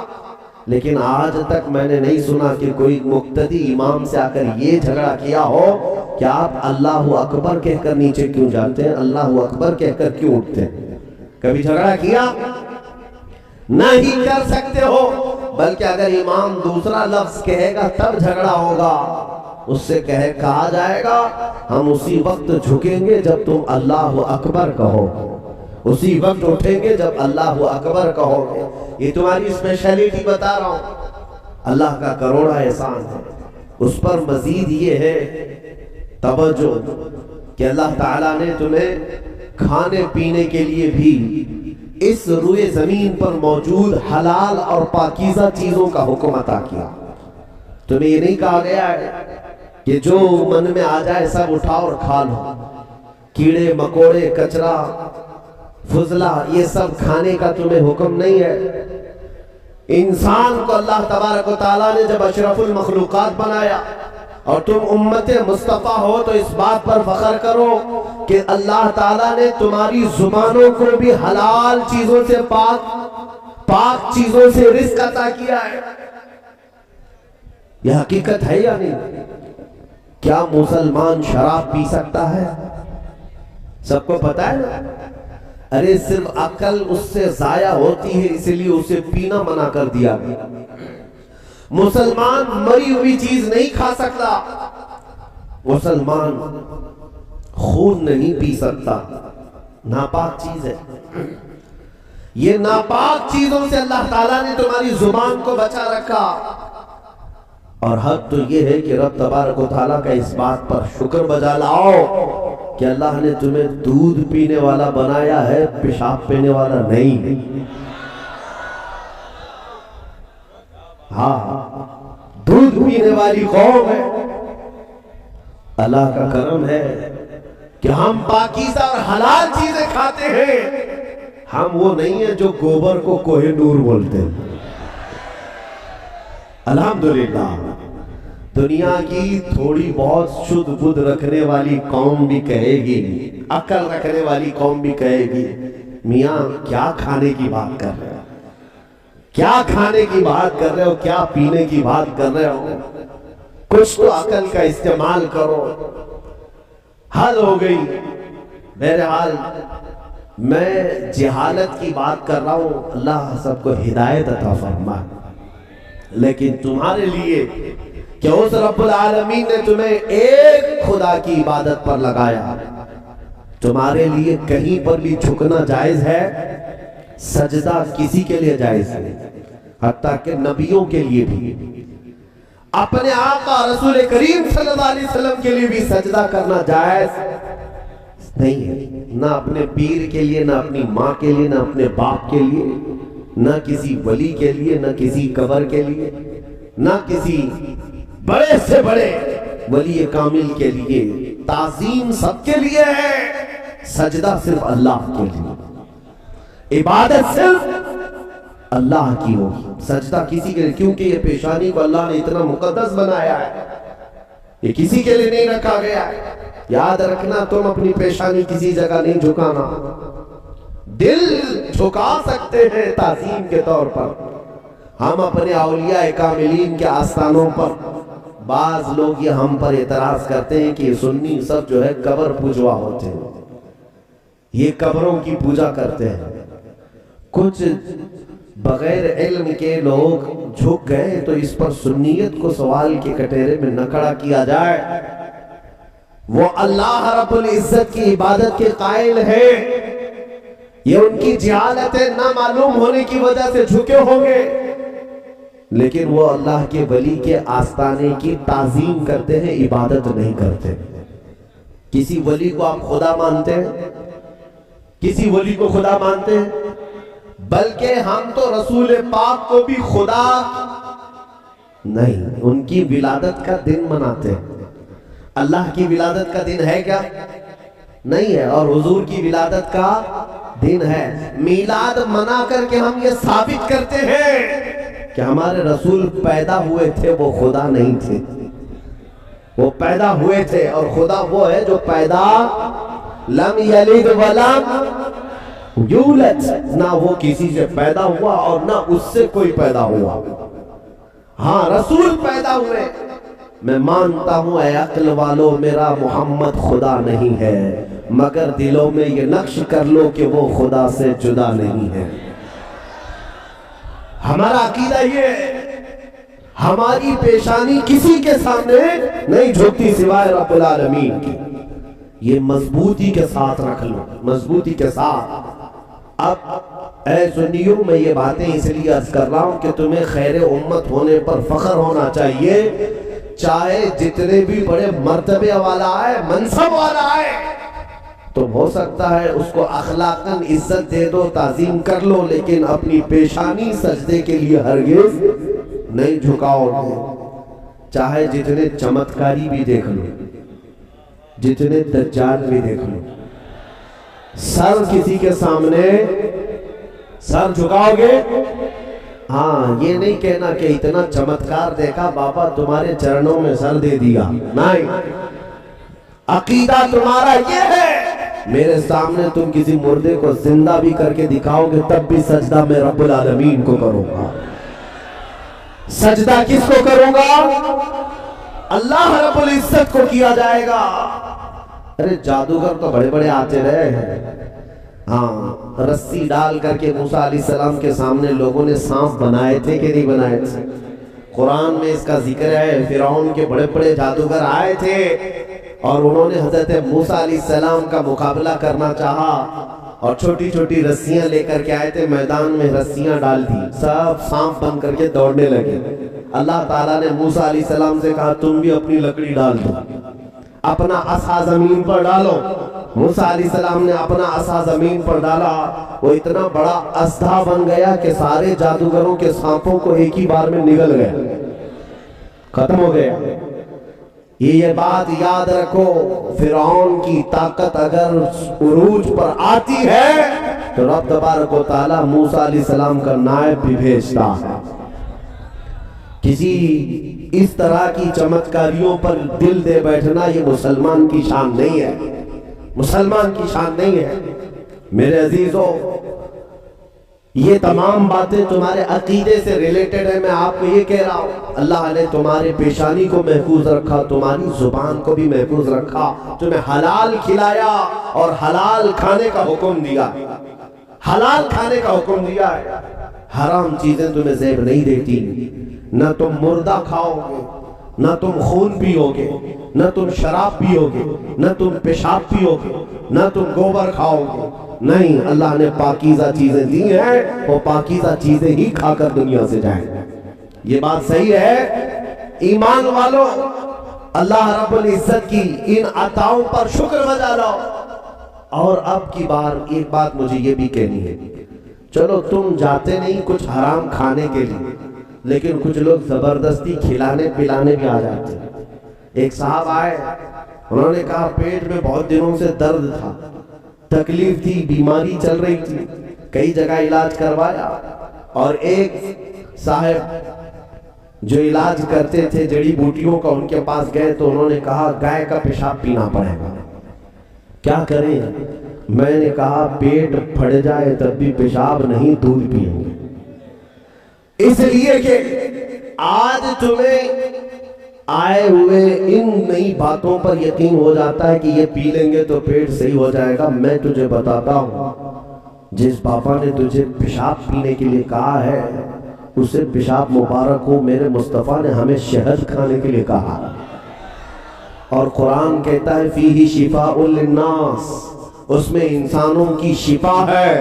لیکن آج تک میں نے نہیں سنا کہ کوئی مقتدی امام سے آ کر یہ جھگڑا کیا ہو کہ آپ اللہ اکبر کہہ کر نیچے کیوں جاتے ہیں، اللہ اکبر کہہ کر کیوں اٹھتے ہیں؟ کبھی جھگڑا کیا؟ نہیں کر سکتے ہو، بلکہ اگر امام دوسرا لفظ کہے گا تب جھگڑا ہوگا۔ اس سے کہا جائے گا ہم اسی وقت جھکیں گے جب تم اللہ اکبر کہو، اسی وقت اٹھیں گے جب اللہ اکبر کہو گے۔ یہ تمہاری اسپیشلٹی بتا رہا ہوں، اللہ کا کروڑا احسان ہے۔ اس پر مزید یہ ہے توجہ کہ اللہ تعالیٰ نے تمہیں کھانے پینے کے لیے بھی اس روئے زمین پر موجود حلال اور پاکیزہ چیزوں کا حکم عطا کیا۔ تمہیں یہ نہیں کہا گیا ہے کہ جو من میں آ جائے سب اٹھاؤ اور کھا لو، کیڑے مکوڑے کچرا فضلہ یہ سب کھانے کا تمہیں حکم نہیں ہے۔ انسان کو اللہ تبارک و تعالیٰ نے جب اشرف المخلوقات بنایا اور تم امت مصطفیٰ ہو تو اس بات پر فخر کرو کہ اللہ تعالیٰ نے تمہاری زبانوں کو بھی حلال چیزوں سے پاک پاک چیزوں سے رزق عطا کیا ہے. یہ حقیقت ہے یا نہیں؟ کیا مسلمان شراب پی سکتا ہے؟ سب کو پتا ہے نا. ارے صرف عقل اس سے ضائع ہوتی ہے، اس لیے اسے پینا منع کر دیا گیا. مسلمان مری ہوئی چیز نہیں کھا سکتا، مسلمان خون نہیں پی سکتا، ناپاک چیز ہے. یہ ناپاک چیزوں سے اللہ تعالیٰ نے تمہاری زبان کو بچا رکھا. اور حق تو یہ ہے کہ رب تبارک و تعالیٰ کا اس بات پر شکر بجا لاؤ کہ اللہ نے تمہیں دودھ پینے والا بنایا ہے، پیشاب پینے والا نہیں. ہاں دودھ پینے والی قوم ہے. اللہ کا کرم ہے کہ ہم پاکیزہ اور حلال چیزیں کھاتے ہیں. ہم وہ نہیں ہیں جو گوبر کو کوہ نور بولتے ہیں. الحمدللہ دنیا کی تھوڑی بہت شدھ بدھ رکھنے والی قوم بھی کہے گی، عقل رکھنے والی قوم بھی کہے گی، میاں کیا کھانے کی بات کر رہے ہو، کیا کھانے کی بات کر رہے ہو، کیا پینے کی بات کر رہے ہو، کچھ تو عقل کا استعمال کرو. حل ہو گئی. بہرحال میں جہالت کی بات کر رہا ہوں، اللہ سب کو ہدایت عطا فرمائے. لیکن تمہارے لیے کہ اس رب العالمین نے تمہیں ایک خدا کی عبادت پر لگایا، تمہارے لیے کہیں پر بھی جھکنا جائز ہے، سجدہ کسی کے لیے جائز ہے، حتیٰ کہ نبیوں کے لیے بھی. اپنے آقا رسول کریم صلی اللہ علیہ وسلم کے لیے بھی سجدہ کرنا جائز نہیں ہے. نہ اپنے پیر کے لیے، نہ اپنی ماں کے لیے، نہ اپنے باپ کے لیے، نہ کسی ولی کے لیے، نہ کسی قبر کے لیے، نہ کسی بڑے سے بڑے ولی کامل کے لیے. تعظیم سب کے لیے ہے، سجدہ صرف اللہ کے لیے، عبادت صرف اللہ کی ہوگی، سجدہ کسی کے لیے. کیونکہ یہ پیشانی کو اللہ نے اتنا مقدس بنایا ہے، یہ کسی کے لیے نہیں رکھا گیا ہے. یاد رکھنا تم اپنی پیشانی کسی جگہ نہیں جھکانا. دل جھکا سکتے ہیں تعظیم کے طور پر. ہم اپنے اولیاء کاملین کے آستانوں پر، بعض لوگ یہ ہم پر اعتراض کرتے ہیں کہ یہ سنی سب جو ہے قبر پوجوا ہوتے ہیں، یہ قبروں کی پوجا کرتے ہیں. کچھ بغیر علم کے لوگ جھک گئے تو اس پر سنیت کو سوال کے کٹہرے میں نہ کھڑا کیا جائے. وہ اللہ رب العزت کی عبادت کے قائل ہیں، یہ ان کی جہالت نہ معلوم ہونے کی وجہ سے جھکے ہوں گے، لیکن وہ اللہ کے ولی کے آستانے کی تعظیم کرتے ہیں، عبادت نہیں کرتے. کسی ولی کو آپ خدا مانتے ہیں؟ کسی ولی کو خدا مانتے ہیں؟ بلکہ ہم تو رسول پاک کو بھی خدا نہیں، ان کی ولادت کا دن مناتے ہیں. اللہ کی ولادت کا دن ہے کیا؟ نہیں ہے. اور حضور کی ولادت کا دن ہے. میلاد منا کر کے ہم یہ ثابت کرتے ہیں کہ ہمارے رسول پیدا ہوئے تھے، وہ خدا نہیں تھے. وہ پیدا ہوئے تھے، اور خدا وہ ہے جو پیدا لم یلد ولم یولد، نہ وہ کسی سے پیدا ہوا اور نہ اس سے کوئی پیدا ہوا. ہاں رسول پیدا ہوئے. میں مانتا ہوں اے عقل والو میرا محمد خدا نہیں ہے، مگر دلوں میں یہ نقش کر لو کہ وہ خدا سے جدا نہیں ہے. ہمارا عقیدہ یہ ہے، ہماری پیشانی کسی کے سامنے نہیں جھکتی سوائے رب العالمین کی. یہ مضبوطی کے ساتھ رکھ لو، مضبوطی کے ساتھ. اب اے سنیوں میں یہ باتیں اس لیے عرض کر رہا ہوں کہ تمہیں خیر امت ہونے پر فخر ہونا چاہیے، چاہے جتنے بھی بڑے مرتبے والا ہے، منصب والا ہے. تم ہو سکتا ہے اس کو اخلاقاً عزت دے دو، تعظیم کر لو، لیکن اپنی پیشانی سجدے کے لیے ہرگز نہیں جھکاؤ گے. چاہے جتنے چمتکاری بھی دیکھ لو، جتنے دجال بھی دیکھ لو، سر کسی کے سامنے سر جھکاؤ گے؟ ہاں یہ نہیں کہنا کہ اتنا چمتکار دیکھا بابا تمہارے چرنوں میں سر دے دیا. نہیں، عقیدہ تمہارا یہ ہے میرے سامنے تم کسی مردے کو زندہ بھی کر کے دکھاؤ گے تب بھی سجدہ میں رب العالمین کو کروں گا. سجدہ کس کو کروں گا؟ اللہ رب العزت کو کیا جائے گا. ارے جادوگر تو بڑے بڑے آتے رہے ہیں. ہاں رسی ڈال کر کے موسیٰ علیہ السلام کے سامنے لوگوں نے سانپ بنائے تھے کہ نہیں بنائے تھے؟ قرآن میں اس کا ذکر ہے. فرعون کے بڑے بڑے جادوگر آئے تھے اور انہوں نے حضرت موسیٰ علیہ السلام کا مقابلہ کرنا چاہا اور چھوٹی چھوٹی رسیاں لے کر کے آئے تھے. میدان میں رسیاں ڈال دی, سب سانپ بن کر کے دوڑنے لگے. اللہ تعالیٰ نے موسیٰ علیہ السلام سے کہا تم بھی اپنی لکڑی ڈال دو, اپنا عصا زمین پر ڈالو. موسیٰ علیہ السلام نے اپنا عصا زمین پر ڈالا. وہ اتنا بڑا اژدھا بن گیا کہ سارے جادوگروں کے سانپوں کو ایک ہی بار میں نگل گئے, ختم ہو گیا. یہ بات یاد رکھو, فرعون کی طاقت اگر عروج پر آتی ہے تو رب تبارک و تعالی موسیٰ علیہ السلام کا نائب بھی بھیجتا ہے. کسی اس طرح کی چمتکاریوں پر دل دے بیٹھنا یہ مسلمان کی شان نہیں ہے, مسلمان کی شان نہیں ہے. میرے عزیزو, یہ تمام باتیں تمہارے عقیدے سے ریلیٹڈ ہے. میں آپ کو یہ کہہ رہا ہوں, اللہ نے تمہارے پیشانی کو محفوظ رکھا, تمہاری زبان کو بھی محفوظ رکھا, تمہیں حلال کھلایا اور حلال کھانے کا حکم دیا, حلال کھانے کا حکم دیا ہے. حرام چیزیں تمہیں زیب نہیں دیتی. نہ تم مردہ کھاؤ گے, نہ تم خون پیو گے, نہ تم شراب پیو گے, نہ تم پیشاب پیو گے, نہ تم گوبر کھاؤ گے. نہیں, اللہ نے پاکیزہ چیزیں دی ہیں, وہ پاکیزہ چیزیں ہی کھا کر دنیا سے جائیں. یہ بات صحیح ہے. ایمان والو, اللہ رب العزت کی ان عطاؤں پر شکر بجا لاؤ. اور اب کی بار ایک بات مجھے یہ بھی کہنی ہے, چلو تم جاتے نہیں کچھ حرام کھانے کے لیے, لیکن کچھ لوگ زبردستی کھلانے پلانے بھی آ جاتے ہیں. ایک صاحب آئے, انہوں نے کہا پیٹ میں بہت دنوں سے درد تھا, تکلیف تھی, بیماری چل رہی تھی, کئی جگہ علاج کروایا. اور ایک صاحب جو علاج کرتے تھے جڑی بوٹیوں کا, ان کے پاس گئے تو انہوں نے کہا گائے کا پیشاب پینا پڑے گا, کیا کریں؟ میں نے کہا پیٹ پھڑ جائے تب بھی پیشاب نہیں, دودھ پیئیں گے. اس لیے کہ آج تمہیں آئے ہوئے ان نئی باتوں پر یقین ہو جاتا ہے کہ یہ پی لیں گے تو پیٹ صحیح ہو جائے گا. میں تجھے بتاتا ہوں, جس پاپا نے تجھے پیشاب پینے کے لیے کہا ہے اسے پیشاب مبارک ہو. میرے مصطفیٰ نے ہمیں شہد کھانے کے لیے کہا, اور قرآن کہتا ہے فیہ شفاء للناس, اس میں انسانوں کی شفا ہے.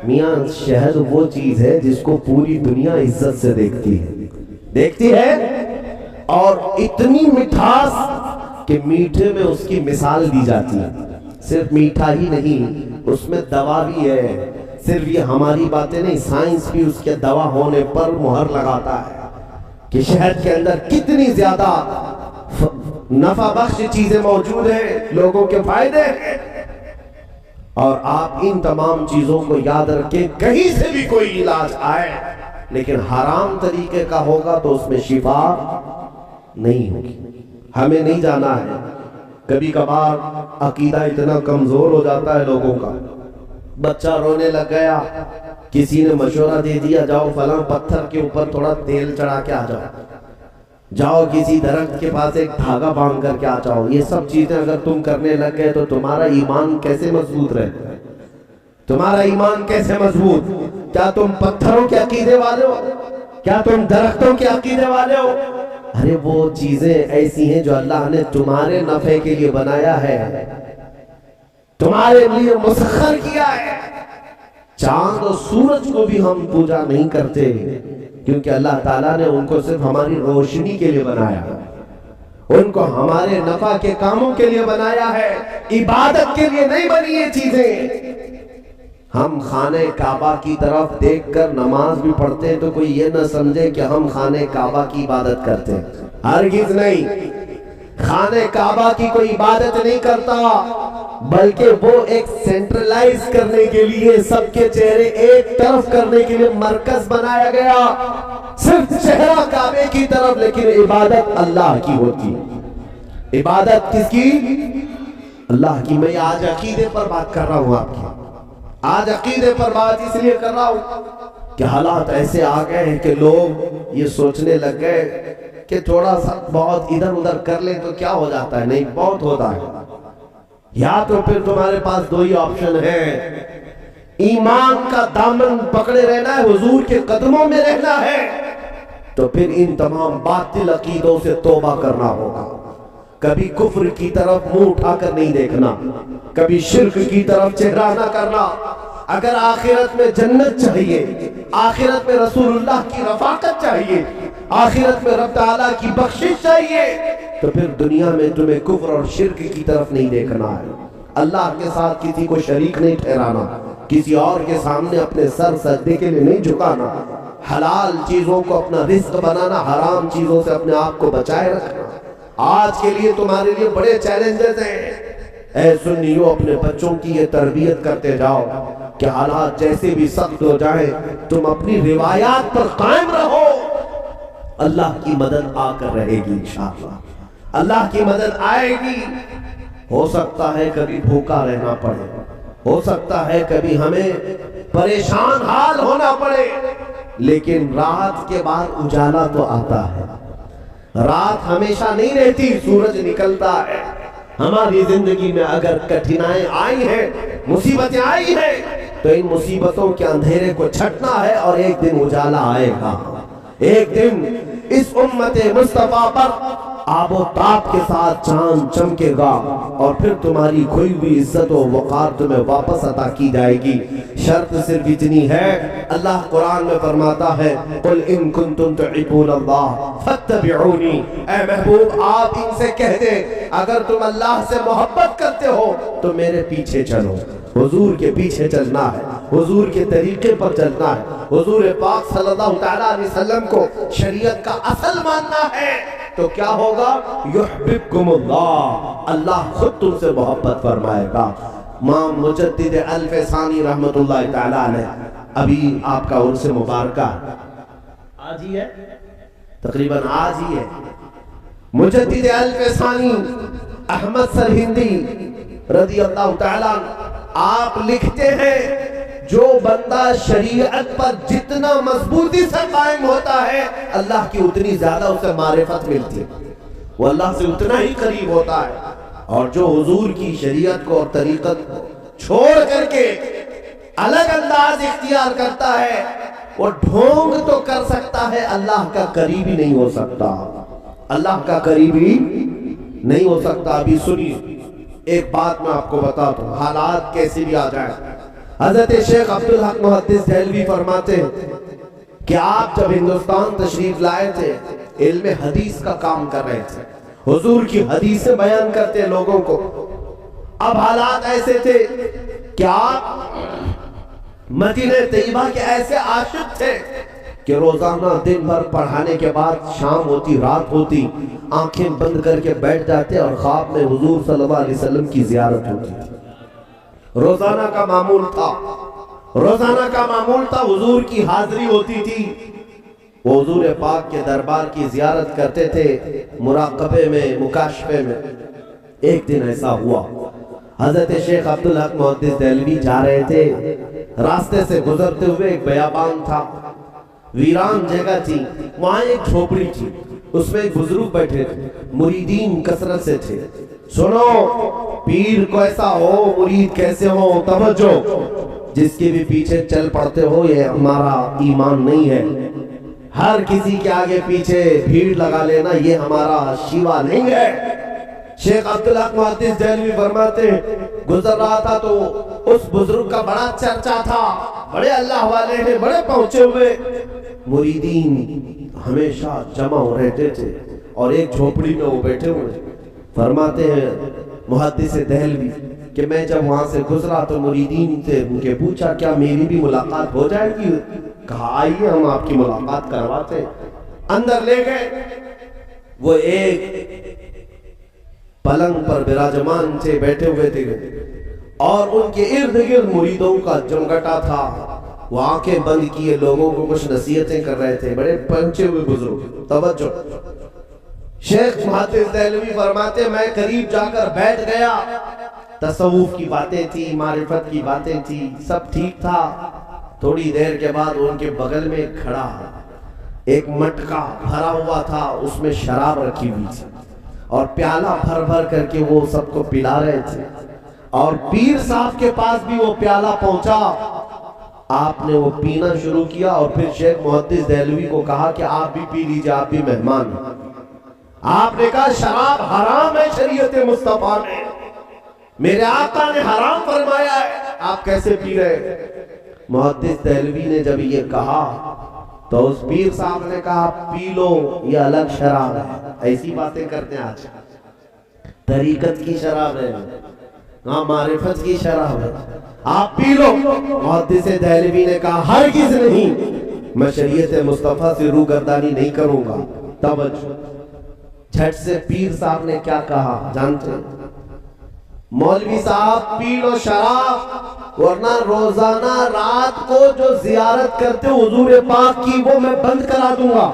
میاں شہد وہ چیز ہے جس کو پوری دنیا عزت سے دیکھتی ہے, اور اتنی مٹھاس کہ میٹھے میں اس کی مثال دی جاتی ہے. صرف میٹھا ہی نہیں, اس میں دوا بھی ہے. صرف یہ ہماری باتیں نہیں, سائنس بھی اس کے دوا ہونے پر مہر لگاتا ہے کہ شہد کے اندر کتنی زیادہ نفع بخش چیزیں موجود ہیں, لوگوں کے فائدے ہیں. اور آپ ان تمام چیزوں کو یاد رکھیں, کہیں سے بھی کوئی علاج آئے لیکن حرام طریقے کا ہوگا تو اس میں شفا نہیں ہوگی. ہمیں نہیں جانا ہے. کبھی کبھار عقیدہ اتنا کمزور ہو جاتا ہے لوگوں کا, بچہ رونے لگ گیا, کسی نے مشورہ دے دیا جاؤ فلاں پتھر کے اوپر تھوڑا تیل چڑھا کے آ جاؤ, جاؤ کسی درخت کے پاس ایک دھاگا باندھ کر کے آ جاؤ. یہ سب چیزیں اگر تم کرنے لگ گئے تو تمہارا ایمان کیسے مضبوط رہتا ہے؟ تمہارا ایمان کیسے مضبوط؟ کیا تم پتھروں کے عقیدے والے ہو؟ کیا تم درختوں کے عقیدے والے ہو؟ ارے وہ چیزیں ایسی ہیں جو اللہ نے تمہارے نفع کے لیے بنایا ہے, تمہارے لیے مسخر کیا ہے. چاند اور سورج کو بھی ہم پوجا نہیں کرتے کیونکہ اللہ تعالیٰ نے ان کو صرف ہماری روشنی کے لیے بنایا, ان کو ہمارے نفع کے کاموں کے لیے بنایا ہے, عبادت کے لیے نہیں بنی یہ چیزیں. ہم خانہ کعبہ کی طرف دیکھ کر نماز بھی پڑھتے ہیں تو کوئی یہ نہ سمجھے کہ ہم خانہ کعبہ کی عبادت کرتے ہیں, ہرگز نہیں. خانہ کعبہ کی کوئی عبادت نہیں کرتا, بلکہ وہ ایک سینٹرلائز کرنے کے لیے, سب کے چہرے ایک طرف کرنے کے لیے مرکز بنایا گیا, صرف چہرہ کعبے کی طرف, لیکن عبادت اللہ کی ہوتی. عبادت کس کی؟ اللہ کی میں آج عقیدے پر بات کر رہا ہوں آپ کی، آج عقیدے پر بات اس لیے کر رہا ہوں کہ حالات ایسے آ گئے ہیں کہ لوگ یہ سوچنے لگ گئے کہ تھوڑا سا بہت ادھر ادھر کر لیں تو کیا ہو جاتا ہے، نہیں بہت ہوتا ہے۔ یا تو پھر تمہارے پاس دو ہی آپشن ہے، ایمان کا دامن پکڑے رہنا ہے، حضور کے قدموں میں رہنا ہے، تو پھر ان تمام باطل عقیدوں سے توبہ کرنا ہوگا۔ کبھی کفر کی طرف منہ اٹھا کر نہیں دیکھنا، کبھی شرک کی طرف چہرہ نہ کرنا۔ اگر آخرت میں جنت چاہیے، آخرت میں رسول اللہ کی رفاقت چاہیے، آخرت میں رب تعالیٰ کی بخشش چاہیے، تو پھر دنیا میں تمہیں کفر اور شرک کی طرف نہیں دیکھنا ہے۔ اللہ کے ساتھ کسی کو شریک نہیں ٹھہرانا، کسی اور کے سامنے اپنے سر سجدے کے لیے نہیں جھکانا، حلال چیزوں کو اپنا رزق بنانا، حرام چیزوں سے اپنے آپ کو بچائے رکھنا۔ آج کے لیے تمہارے لیے بڑے چیلنجز ہیں۔ اے سنیو، اپنے بچوں کی یہ تربیت کرتے جاؤ کہ حالات جیسے بھی سخت ہو جائیں تم اپنی روایات پر قائم رہو، اللہ کی مدد آ کر رہے گی انشاءاللہ، اللہ کی مدد آئے گی۔ ہو سکتا ہے کبھی بھوکا رہنا پڑے، ہو سکتا ہے کبھی ہمیں پریشان حال ہونا پڑے، لیکن رات کے بعد اجالا تو آتا ہے۔ رات ہمیشہ نہیں رہتی، سورج نکلتا ہے۔ ہماری زندگی میں اگر کٹھنائیں آئی ہیں، مصیبتیں آئی ہیں، تو ان مصیبتوں کے اندھیرے کو چھٹنا ہے، اور ایک دن اجالا آئے گا۔ ایک دن اس امت مصطفیٰ پر آب و تاب کے ساتھ چاند چمکے گا، اور پھر تمہاری کھوئی ہوئی عزت و وقار تمہیں واپس عطا کی جائے گی۔ شرط صرف اتنی ہے، اللہ قرآن میں فرماتا ہے قُلْ إِن كُنْتُمْ تُحِبُّونَ اللَّهَ فَاتَّبِعُونِي، اے محبوب آپ ان سے کہہ دیں اگر تم اللہ سے محبت کرتے ہو تو میرے پیچھے چلو۔ حضور کے پیچھے چلنا ہے، حضور کے طریقے پر چلنا ہے، حضور پاک صلی اللہ تعالیٰ علیہ وسلم کو شریعت کا اصل ماننا ہے، تو کیا ہوگا؟ یحببکم اللہ، اللہ خود تم سے محبت فرمائے گا۔ امام مجدد الف ثانی رحمت اللہ تعالیٰ علیہ، ابھی آپ کا عرس مبارکہ آج ہی ہے، تقریباً آج ہی ہے۔ مجدد الف ثانی احمد سرہندی رضی اللہ تعالیٰ آپ لکھتے ہیں جو بندہ شریعت پر جتنا مضبوطی سے قائم ہوتا ہے اللہ کی اتنی زیادہ اسے معرفت ملتی ہے، وہ اللہ سے اتنا ہی قریب ہوتا ہے۔ اور جو حضور کی شریعت کو اور طریقت کو چھوڑ کر کے الگ انداز اختیار کرتا ہے، وہ ڈھونگ تو کر سکتا ہے، اللہ کا قریبی نہیں ہو سکتا، اللہ کا قریبی نہیں ہو سکتا۔ ابھی سنیے ایک بات میں آپ کو بتاتا ہوں، حالات کیسی بھی آ جائیں۔ حضرت شیخ عبدالحق محدث دہلوی فرماتے ہیں کہ آپ جب ہندوستان تشریف لائے تھے علم حدیث کا کام کر رہے تھے، حضور کی حدیثیں بیان کرتے لوگوں کو۔ اب حالات ایسے تھے کہ آپ مدینہ طیبہ کے ایسے عاشق تھے کہ روزانہ دن بھر پڑھانے کے بعد شام ہوتی رات ہوتی آنکھیں بند کر کے بیٹھ جاتے اور خواب میں حضور صلی اللہ علیہ وسلم کی زیارت ہوتی تھی۔ روزانہ کا معمول تھا، روزانہ کا معمول تھا، حضور کی حاضری ہوتی تھی، وہ حضور پاک کے دربار کی زیارت کرتے تھے، مراقبے میں مکاشفے میں۔ ایک دن ایسا ہوا، حضرت شیخ عبدالحق محدث دہلوی جا رہے تھے، راستے سے گزرتے ہوئے ایک بیابان تھا، ویران جگہ تھی، وہاں ایک جھوپڑی تھی، اس میں ایک بزرگ بیٹھے تھے، مریدین کثرت سے تھے۔ سنو، پیر کیسا ہو مرید کیسے ہو، توجہ، جس کے بھی پیچھے چل پڑتے ہو یہ ہمارا ایمان نہیں ہے، ہر کسی کے آگے پیچھے بھیڑ لگا لینا یہ ہمارا شیوا نہیں ہے۔ شیخ عبدالحق محدث دہلوی فرماتے ہیں گزر رہا تھا تو اس بزرگ کا بڑا چرچا تھا، بڑے اللہ والے ہیں، بڑے پہنچے ہوئے، مریدین ہمیشہ جمع رہتے تھے اور ایک جھوپڑی میں وہ بیٹھے ہوئے۔ فرماتے ہیں محدث دہلوی کہ میں جب وہاں سے گزرا تو مریدین سے ان کے پوچھا کیا میری بھی ملاقات ہو جائے گی؟ کہا آئیے ہم آپ کی ملاقات کرواتے۔ اندر لے گئے، وہ ایک پلنگ پر براجمان تھے، بیٹھے ہوئے تھے اور ان کے ارد گرد مریدوں کا جمگٹا تھا، وہ آنکھیں بند کیے لوگوں کو کچھ نصیحتیں کر رہے تھے، بڑے پہنچے ہوئے بزرگ۔ توجہ، شیخ محدث دہلوی فرماتے میں قریب جا کر بیٹھ گیا، تصوف کی باتیں تھی، معرفت کی باتیں تھی، سب ٹھیک تھا۔ تھوڑی دیر کے بعد ان کے بغل میں کھڑا ایک مٹکا بھرا ہوا تھا، اس میں شراب رکھی ہوئی تھی اور پیالہ بھر بھر کر کے وہ سب کو پلا رہے تھے، اور پیر صاحب کے پاس بھی وہ پیالہ پہنچا۔ آپ نے وہ پینا شروع کیا اور پھر شیخ محدث دہلوی کو کہا کہ آپ بھی پی لیجئے، آپ بھی مہمان ہیں۔ آپ نے کہا شراب حرام ہے شریعت مصطفیٰ میں، میرے آقا نے حرام فرمایا ہے، آپ کیسے پی رہے؟ محدث دہلوی نے جب یہ کہا تو اس پیر صاحب نے کہا پی لو، یہ الگ شراب ہے۔ ایسی باتیں کرتے ہیں آج، طریقت کی شراب ہے، ہاں معرفت کی شراب ہے، آپ پی لو۔ محدث دہلوی نے کہا ہرگز نہیں، میں شریعت مصطفیٰ سے روگردانی نہیں کروں گا۔ توجہ، جھٹ سے پیر صاحب نے کیا کہا جانتے ہیں؟ مولوی صاحب پی لو شراب، ورنہ روزانہ رات کو جو زیارت کرتے حضور پاک کی وہ میں بند کرا دوں گا۔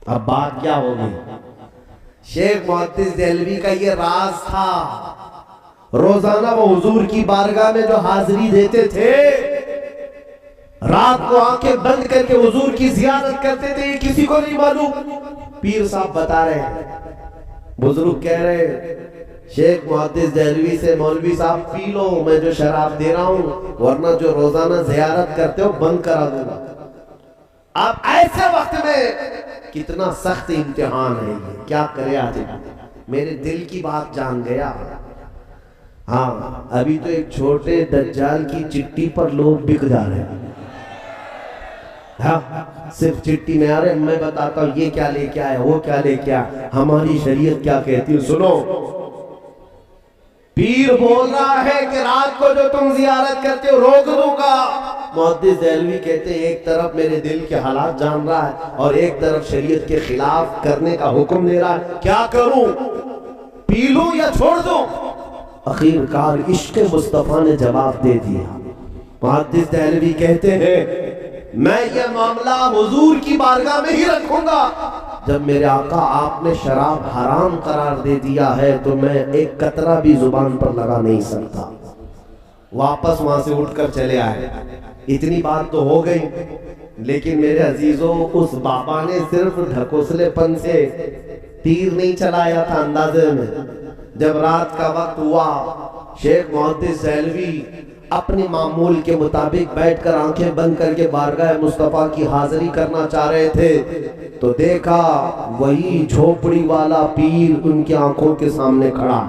اب بات کیا ہوگی؟ شیخ محدث دہلوی کا یہ راز تھا، روزانہ وہ حضور کی بارگاہ میں جو حاضری دیتے تھے، رات کو آنکھیں بند کر کے حضور کی زیارت کرتے تھے، یہ کسی کو نہیں معلوم۔ پیر صاحب بتا رہے ہیں، بزرگ کہہ رہے ہیں شیخ محدث دہلوی سے مولوی صاحب پی لو، میں جو شراب دے رہا ہوں، ورنہ جو روزانہ زیارت کرتے ہو بند کرا دوں گا۔ اب ایسے وقت میں کتنا سخت امتحان ہے یہ، کیا کرے آدمی؟ میرے دل کی بات جان گیا۔ ہاں ابھی تو ایک چھوٹے دجال کی چٹی پر لوگ بک جا رہے ہیں، ہاں صرف چٹی میں آ رہے، میں بتاتا ہوں یہ کیا لے کے آیا، وہ کیا لے کے آیا، ہماری شریعت کیا کہتی ہے۔ سنو، پیر بول رہا ہے کہ رات کو جو تم زیارت کرتے ہو روک دوں گا۔ محدث دہلوی کہتے ہیں ایک طرف میرے دل کے حالات جان رہا ہے اور ایک طرف شریعت کے خلاف کرنے کا حکم دے رہا ہے، کیا کروں، پی لوں یا چھوڑ دوں؟ اخیر کار عشق مصطفیٰ نے جواب دے دیا۔ محدث دہلوی کہتے ہیں میں یہ معاملہ حضور کی بارگاہ میں ہی رکھوں گا، جب میرے آقا آپ نے شراب حرام قرار دے دیا ہے تو میں ایک قطرہ بھی زبان پر لگا نہیں سکتا۔ واپس وہاں سے اٹھ کر چلے آئے۔ اتنی بات تو ہو گئی، لیکن میرے عزیزوں اس بابا نے صرف ڈھکوسلے پن سے تیر نہیں چلایا تھا اندازے میں۔ جب رات کا وقت ہوا، شیخ محدث دہلوی اپنی معمول کے مطابق بیٹھ کر آنکھیں بند کر کے بارگاہ مصطفیٰ کی حاضری کرنا چاہ رہے تھے تو دیکھا وہی جھوپڑی والا پیر ان کی آنکھوں کے سامنے کھڑا،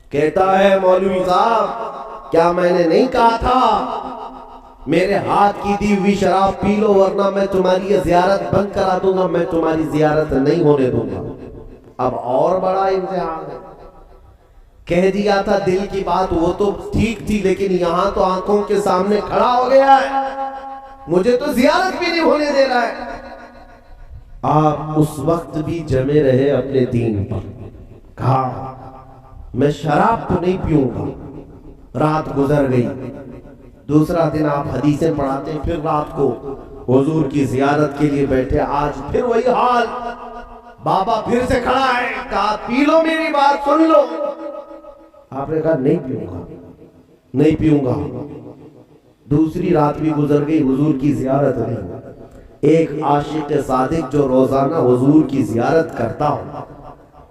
کہتا ہے مولوی صاحب کیا میں نے نہیں کہا تھا میرے ہاتھ کی دی ہوئی شراب پی لو ورنہ میں تمہاری یہ زیارت بند کرا دوں گا، میں تمہاری زیارت نہیں ہونے دوں گا۔ اب اور بڑا امتحان ہے، کہہ دیا تھا دل کی بات وہ تو ٹھیک تھی، لیکن یہاں تو آنکھوں کے سامنے کھڑا ہو گیا ہے، مجھے تو زیارت بھی نہیں ہونے دے رہا ہے۔ آپ اس وقت بھی جمے رہے اپنے دین پر، کہا میں شراب تو نہیں پیوں گا۔ رات گزر گئی، دوسرا دن آپ حدیثیں پڑھاتے ہیں، پھر رات کو حضور کی زیارت کے لیے بیٹھے، آج پھر وہی حال، بابا پھر سے کھڑا ہے، کہا پی لو میری بات سن لو۔ آپ نے کہا نہیں پیوں گا، نہیں پیوں گا۔ دوسری رات بھی گزر گئی، حضور کی زیارت نہیں۔ ایک عاشق صادق جو روزانہ حضور کی زیارت کرتا ہو،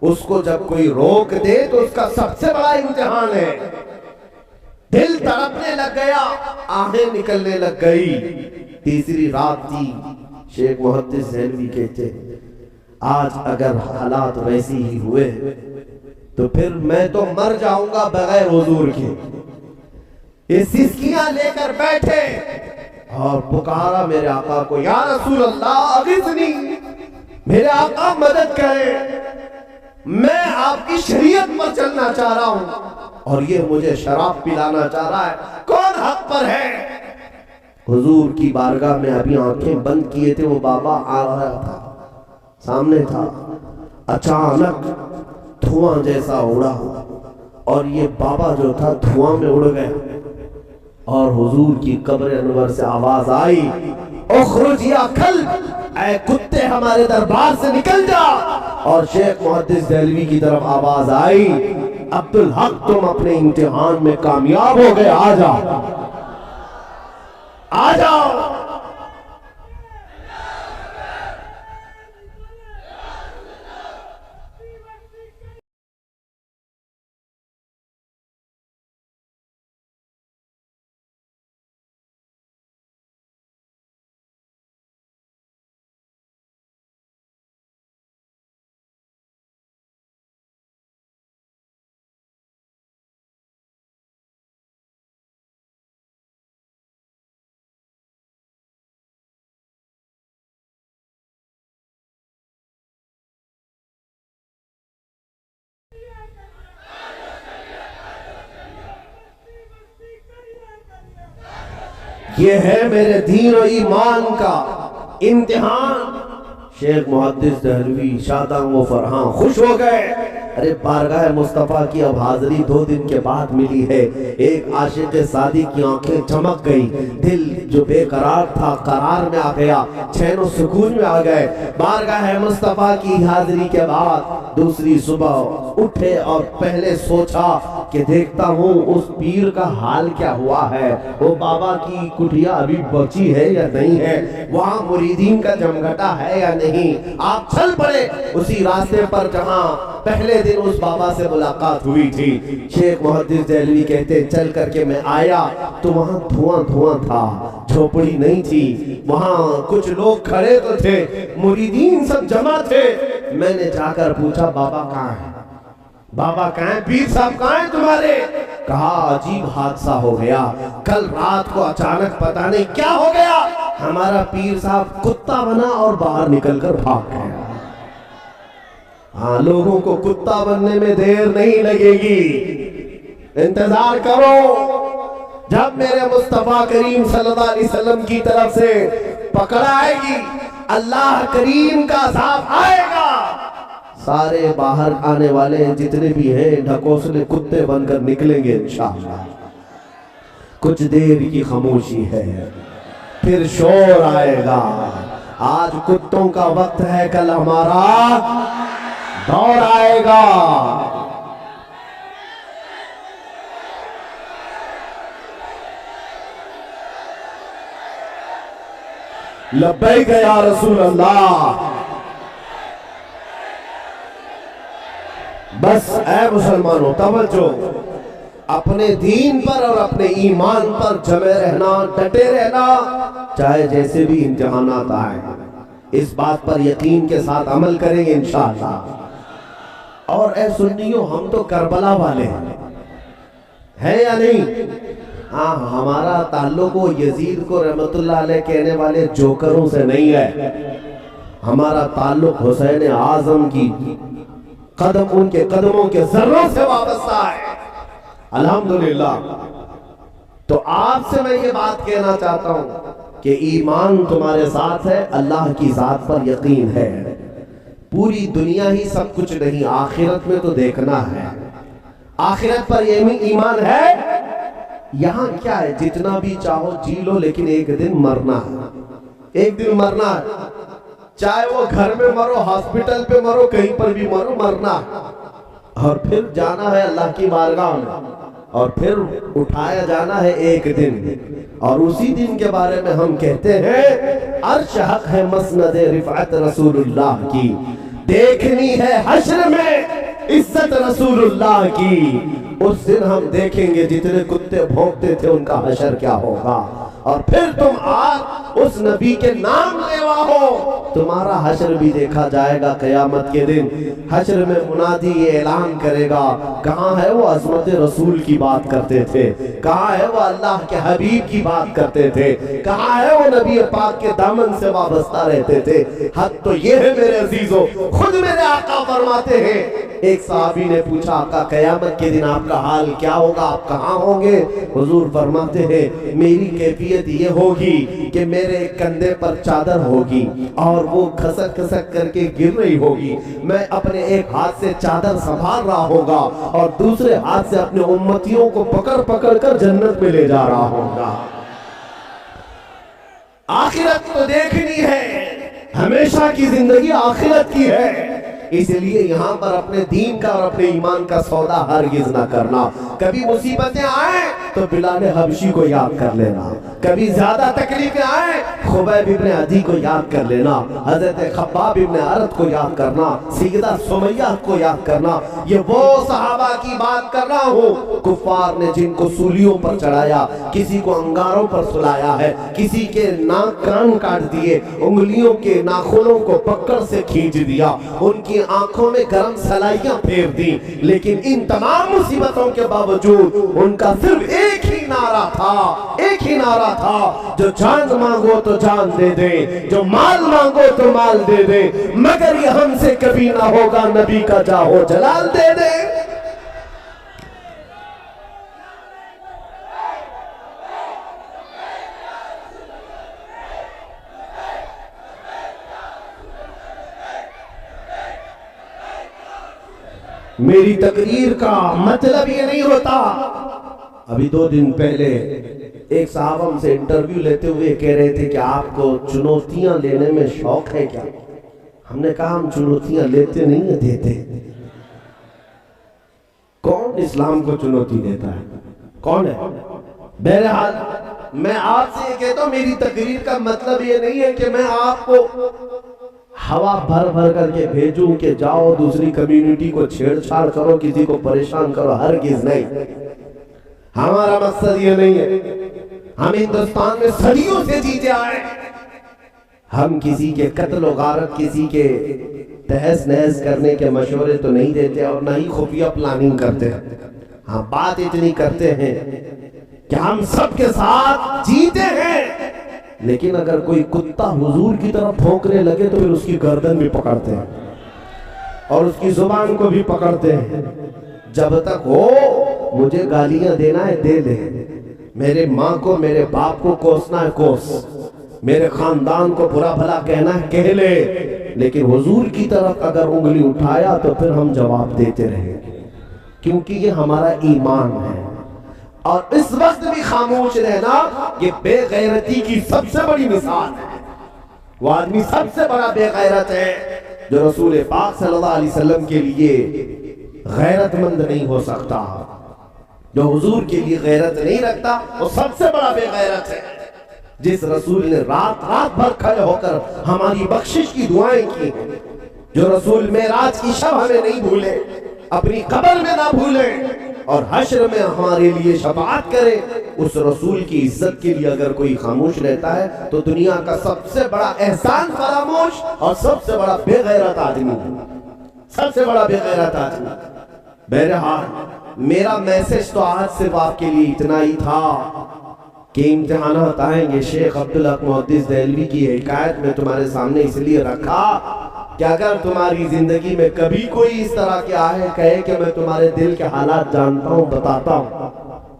اس کو جب کوئی روک دے تو اس کا سب سے بڑا امتحان ہے۔ دل تڑپنے لگ گیا، آہیں نکلنے لگ گئی۔ تیسری رات تھی، شیخ محدث دہلوی کہتے آج اگر حالات ویسی ہی ہوئے تو پھر میں تو مر جاؤں گا بغیر حضور کے۔ یہ سسکیاں لے کر بیٹھے اور پکارا میرے آقا کو، یا رسول اللہ اغثنی، میرے آقا مدد کرے، میں آپ کی شریعت پر چلنا چاہ رہا ہوں اور یہ مجھے شراب پلانا چاہ رہا ہے، کون حق پر ہے؟ حضور کی بارگاہ میں ابھی آنکھیں بند کیے تھے، وہ بابا آ رہا تھا، سامنے تھا، اچانک دھواں جیسا اڑا اور یہ بابا جو تھا دھواں میں اڑ گیا اور حضور کی قبر انور سے آواز آئی، اخرج یا کلب، اے کتے ہمارے دربار سے نکل جا۔ اور شیخ محدث دہلوی کی طرف آواز آئی، عبدالحق تم اپنے امتحان میں کامیاب ہو گئے، آ جاؤ آ جاؤ۔ یہ ہے میرے دین و ایمان کا امتحان۔ شیخ محدث دہلوی شاداں و فرحاں خوش ہو گئے، ارے بارگاہ مصطفیٰ کی اب حاضری 2 دن کے بعد ملی ہے۔ ایک عاشق سادی کی آنکھیں چمک گئی، دل جو بے قرار تھا قرار میں آ گیا، چین و سکون میں آ گئے۔ بارگاہ مصطفیٰ کی حاضری کے بعد دوسری صبح اٹھے اور پہلے سوچا کہ دیکھتا ہوں اس پیر کا حال کیا ہوا ہے، وہ بابا کی کٹھیا ابھی بچی ہے یا نہیں ہے، وہاں مریدین کا جمگھٹا ہے یا نہیں۔ آپ چل پڑے اسی راستے پر جہاں پہلے دن اس بابا سے ملاقات ہوئی تھی۔ شیخ محدث دہلوی کہتے چل کر کے میں آیا تو وہاں دھواں دھواں تھا، جھوپڑی نہیں تھی، وہاں کچھ لوگ کھڑے تو تھے، مریدین سب جمع تھے۔ میں نے جا کر پوچھا بابا کہاں ہے، بابا کہاں ہیں، پیر صاحب کہاں ہیں تمہارے؟ کہا عجیب حادثہ ہو گیا، کل رات کو اچانک پتہ نہیں کیا ہو گیا، ہمارا پیر صاحب کتا بنا اور باہر نکل کر بھاگ گیا۔ ہاں، لوگوں کو کتا بننے میں دیر نہیں لگے گی، انتظار کرو، جب میرے مصطفیٰ کریم صلی اللہ علیہ وسلم کی طرف سے پکڑ آئے گی، اللہ کریم کا عذاب آئے گا، سارے باہر آنے والے جتنے بھی ہیں ڈھکوسلے کتے بن کر نکلیں گے انشاءاللہ۔ کچھ دیر کی خاموشی ہے، پھر شور آئے گا۔ آج کتوں کا وقت ہے، کل ہمارا دور آئے گا۔ لبیک یا رسول اللہ۔ بس اے مسلمانوں توجہ، اپنے دین پر اور اپنے ایمان پر جمے رہنا، ڈٹے رہنا، چاہے جیسے بھی امتحانات آئیں، اس بات پر یقین کے ساتھ عمل کریں گے انشاءاللہ۔ اور اے سنیوں، ہم تو کربلا والے ہیں یا نہیں؟ ہاں، ہمارا تعلق وہ یزید کو رحمت اللہ علیہ کہنے والے جوکروں سے نہیں ہے، ہمارا تعلق حسین اعظم کی قدم، ان کے قدموں کے ذروں سے وابستہ ہے، الحمدللہ۔ تو آپ سے میں یہ بات کہنا چاہتا ہوں کہ ایمان تمہارے ساتھ ہے، اللہ کی ذات پر یقین ہے۔ پوری دنیا ہی سب کچھ نہیں، آخرت میں تو دیکھنا ہے، آخرت پر یہ ایمان ہے۔ یہاں کیا ہے، جتنا بھی چاہو جی لو، لیکن ایک دن مرنا ہے، ایک دن مرنا ہے، چاہے وہ گھر میں مرو، ہاسپٹل پہ مرو، کہیں پر بھی مرو، مرنا ہے، اور پھر جانا ہے اللہ کی بارگاہ میں، اور پھر اٹھایا جانا ہے ایک دن۔ اور اسی دن کے بارے میں ہم کہتے ہیں عرش حق ہے مسند رفعت رسول اللہ کی، دیکھنی ہے حشر میں عزت رسول اللہ کی۔ اس دن ہم دیکھیں گے جتنے کتے بھونکتے تھے ان کا حشر کیا ہوگا، اور پھر تم آج اس نبی کے نام لیوا ہو، تمہارا حشر بھی دیکھا جائے گا قیامت کے دن۔ حشر میں منادی یہ اعلان کرے گا، کہاں ہے وہ عظمت رسول کی بات کرتے تھے، کہاں ہے وہ اللہ کے حبیب کی بات کرتے تھے، کہاں ہے وہ نبی پاک کے دامن سے وابستہ رہتے تھے۔ حق تو یہ ہے میرے عزیزو، خود میرے آقا فرماتے ہیں، ایک صحابی نے پوچھا آقا قیامت کے دن آپ کا حال کیا ہوگا، آپ کہاں ہوں گے؟ حضور فرماتے ہیں میری کیفیت یہ ہوگی کہ میرے کندھے پر چادر ہوگی اور وہ کھسک کھسک کر کے گر رہی ہوگی، میں اپنے ایک ہاتھ سے چادر سنبھال رہا ہوگا اور دوسرے ہاتھ سے اپنے امتیوں کو پکڑ پکڑ کر جنت میں لے جا رہا ہوگا۔ آخرت تو دیکھنی ہے، ہمیشہ کی زندگی آخرت کی ہے، اس لیے یہاں پر اپنے دین کا اور اپنے ایمان کا سودا ہرگز نہ کرنا. کبھی مصیبتیں آئیں تو بلال حبشی کو یاد کر لینا, کبھی زیادہ تکلیفیں آئیں خبیب ابن عدی کو یاد کر لینا, حضرت خباب ابن عرت کو یاد کرنا, سیدہ سمیہ کو یاد کرنا. یہ وہ صحابہ کی بات کر رہا ہوں کفار نے جن کو سولیوں پر چڑھایا, کسی کو انگاروں پر سلایا ہے, کسی کے ناک کان کاٹ دیے, انگلیوں کے ناخنوں کو پکڑ سے کھینچ دیا, ان کی آنکھوں میں گرم سلائیاں پھیر دی. لیکن ان تمام مصیبتوں کے باوجود ان کا صرف ایک ہی نعرہ تھا, جو جان مانگو تو جان دے دیں, جو مال مانگو تو مال دے دیں, مگر یہ ہم سے کبھی نہ ہوگا نبی کا جاہو جلال دے دیں. میری تقریر کا مطلب یہ نہیں ہوتا. ابھی 2 دن پہلے ایک صاحب ہم سے انٹرویو لیتے ہوئے کہہ رہے تھے کہ آپ کو چنوتیاں لینے میں شوق ہے کیا؟ ہم نے کہا ہم چنوتیاں لیتے نہیں ہیں, دیتے. کون اسلام کو چنوتی دیتا ہے؟ کون ہے؟ بہرحال میں آپ سے یہ کہتا ہوں میری تقریر کا مطلب یہ نہیں ہے کہ میں آپ کو ہوا بھر بھر کر کے بھیجوں کہ جاؤ دوسری کمیونٹی کو چھیڑ چھاڑ کرو, کسی کو پریشان کرو. ہرگز نہیں, ہمارا مقصد یہ نہیں ہے. ہم ہندوستان میں صدیوں سے جیتے آئے, ہم کسی کے قتل و غارت, کسی کے تہس نہس کرنے کے مشورے تو نہیں دیتے اور نہ ہی خفیہ پلاننگ کرتے ہیں. ہاں بات اتنی کرتے ہیں کہ ہم سب کے ساتھ جیتے ہیں, لیکن اگر کوئی کتا حضور کی طرف بھونکنے لگے تو پھر اس کی گردن بھی پکڑتے ہیں اور اس کی زبان کو بھی پکڑتے ہیں. جب تک ہو مجھے گالیاں دینا ہے دے دے, میرے ماں کو میرے باپ کو کوسنا ہے کوس, میرے خاندان کو برا بھلا کہنا ہے کہہ لے, لیکن حضور کی طرف اگر انگلی اٹھایا تو پھر ہم جواب دیتے رہیں, کیونکہ یہ ہمارا ایمان ہے. اور اس وقت بھی خاموش رہنا یہ بے غیرتی کی سب سے بڑی مثال ہے. وہ آدمی سب سے بڑا بے غیرت ہے جو رسول پاک صلی اللہ علیہ وسلم کے لیے غیرت مند نہیں ہو سکتا. جو حضور کے لیے غیرت نہیں رکھتا وہ سب سے بڑا بے غیرت ہے. جس رسول نے رات بھر کھڑے ہو کر ہماری بخشش کی دعائیں کی, جو رسول معراج کی شب ہمیں نہیں بھولے, اپنی قبر میں نہ بھولے اور حشر میں ہمارے لیے شفاعت کرے, اس رسول کی عزت کے لیے اگر کوئی خاموش رہتا ہے تو دنیا کا سب سے بڑا احسان فراموش اور سب سے بڑا بے غیرت آدمی, سب سے بڑا بے غیرت آدمی. بہرحال میرا میسج تو آج صرف آپ کے لیے اتنا ہی تھا کہ امتحانات آئیں گے. شیخ عبدالحق محدث دہلوی کی حکایت میں تمہارے سامنے اس لیے رکھا کہ اگر تمہاری زندگی میں کبھی کوئی اس طرح کے آئے کہے کہ میں تمہارے دل کے حالات جانتا ہوں بتاتا ہوں,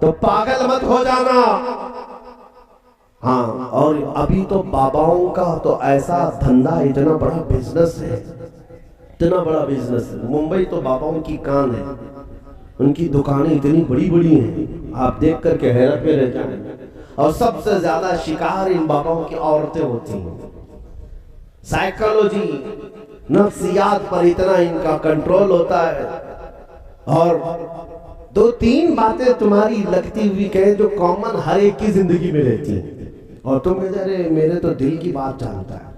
تو پاگل مت ہو جانا. ہاں, اور ابھی تو باباؤں کا تو ایسا دھندا, اتنا بڑا بزنس ہے, اتنا بڑا بزنس ہے. ممبئی تو باباؤں کی کان ہے, ان کی دکانیں اتنی بڑی بڑی ہیں آپ دیکھ کر کے حیرت میں رہ جائیں. اور سب سے زیادہ شکار ان باباؤں کی عورتیں ہوتی ہیں. سائیکالوجی, نفسیات پر اتنا ان کا کنٹرول ہوتا ہے. اور 2-3 باتیں تمہاری لگتی ہوئی کہیں جو کامن ہر ایک کی زندگی میں رہتی ہیں, اور تم کہتے ہیں میرے تو دل کی بات جانتا ہے.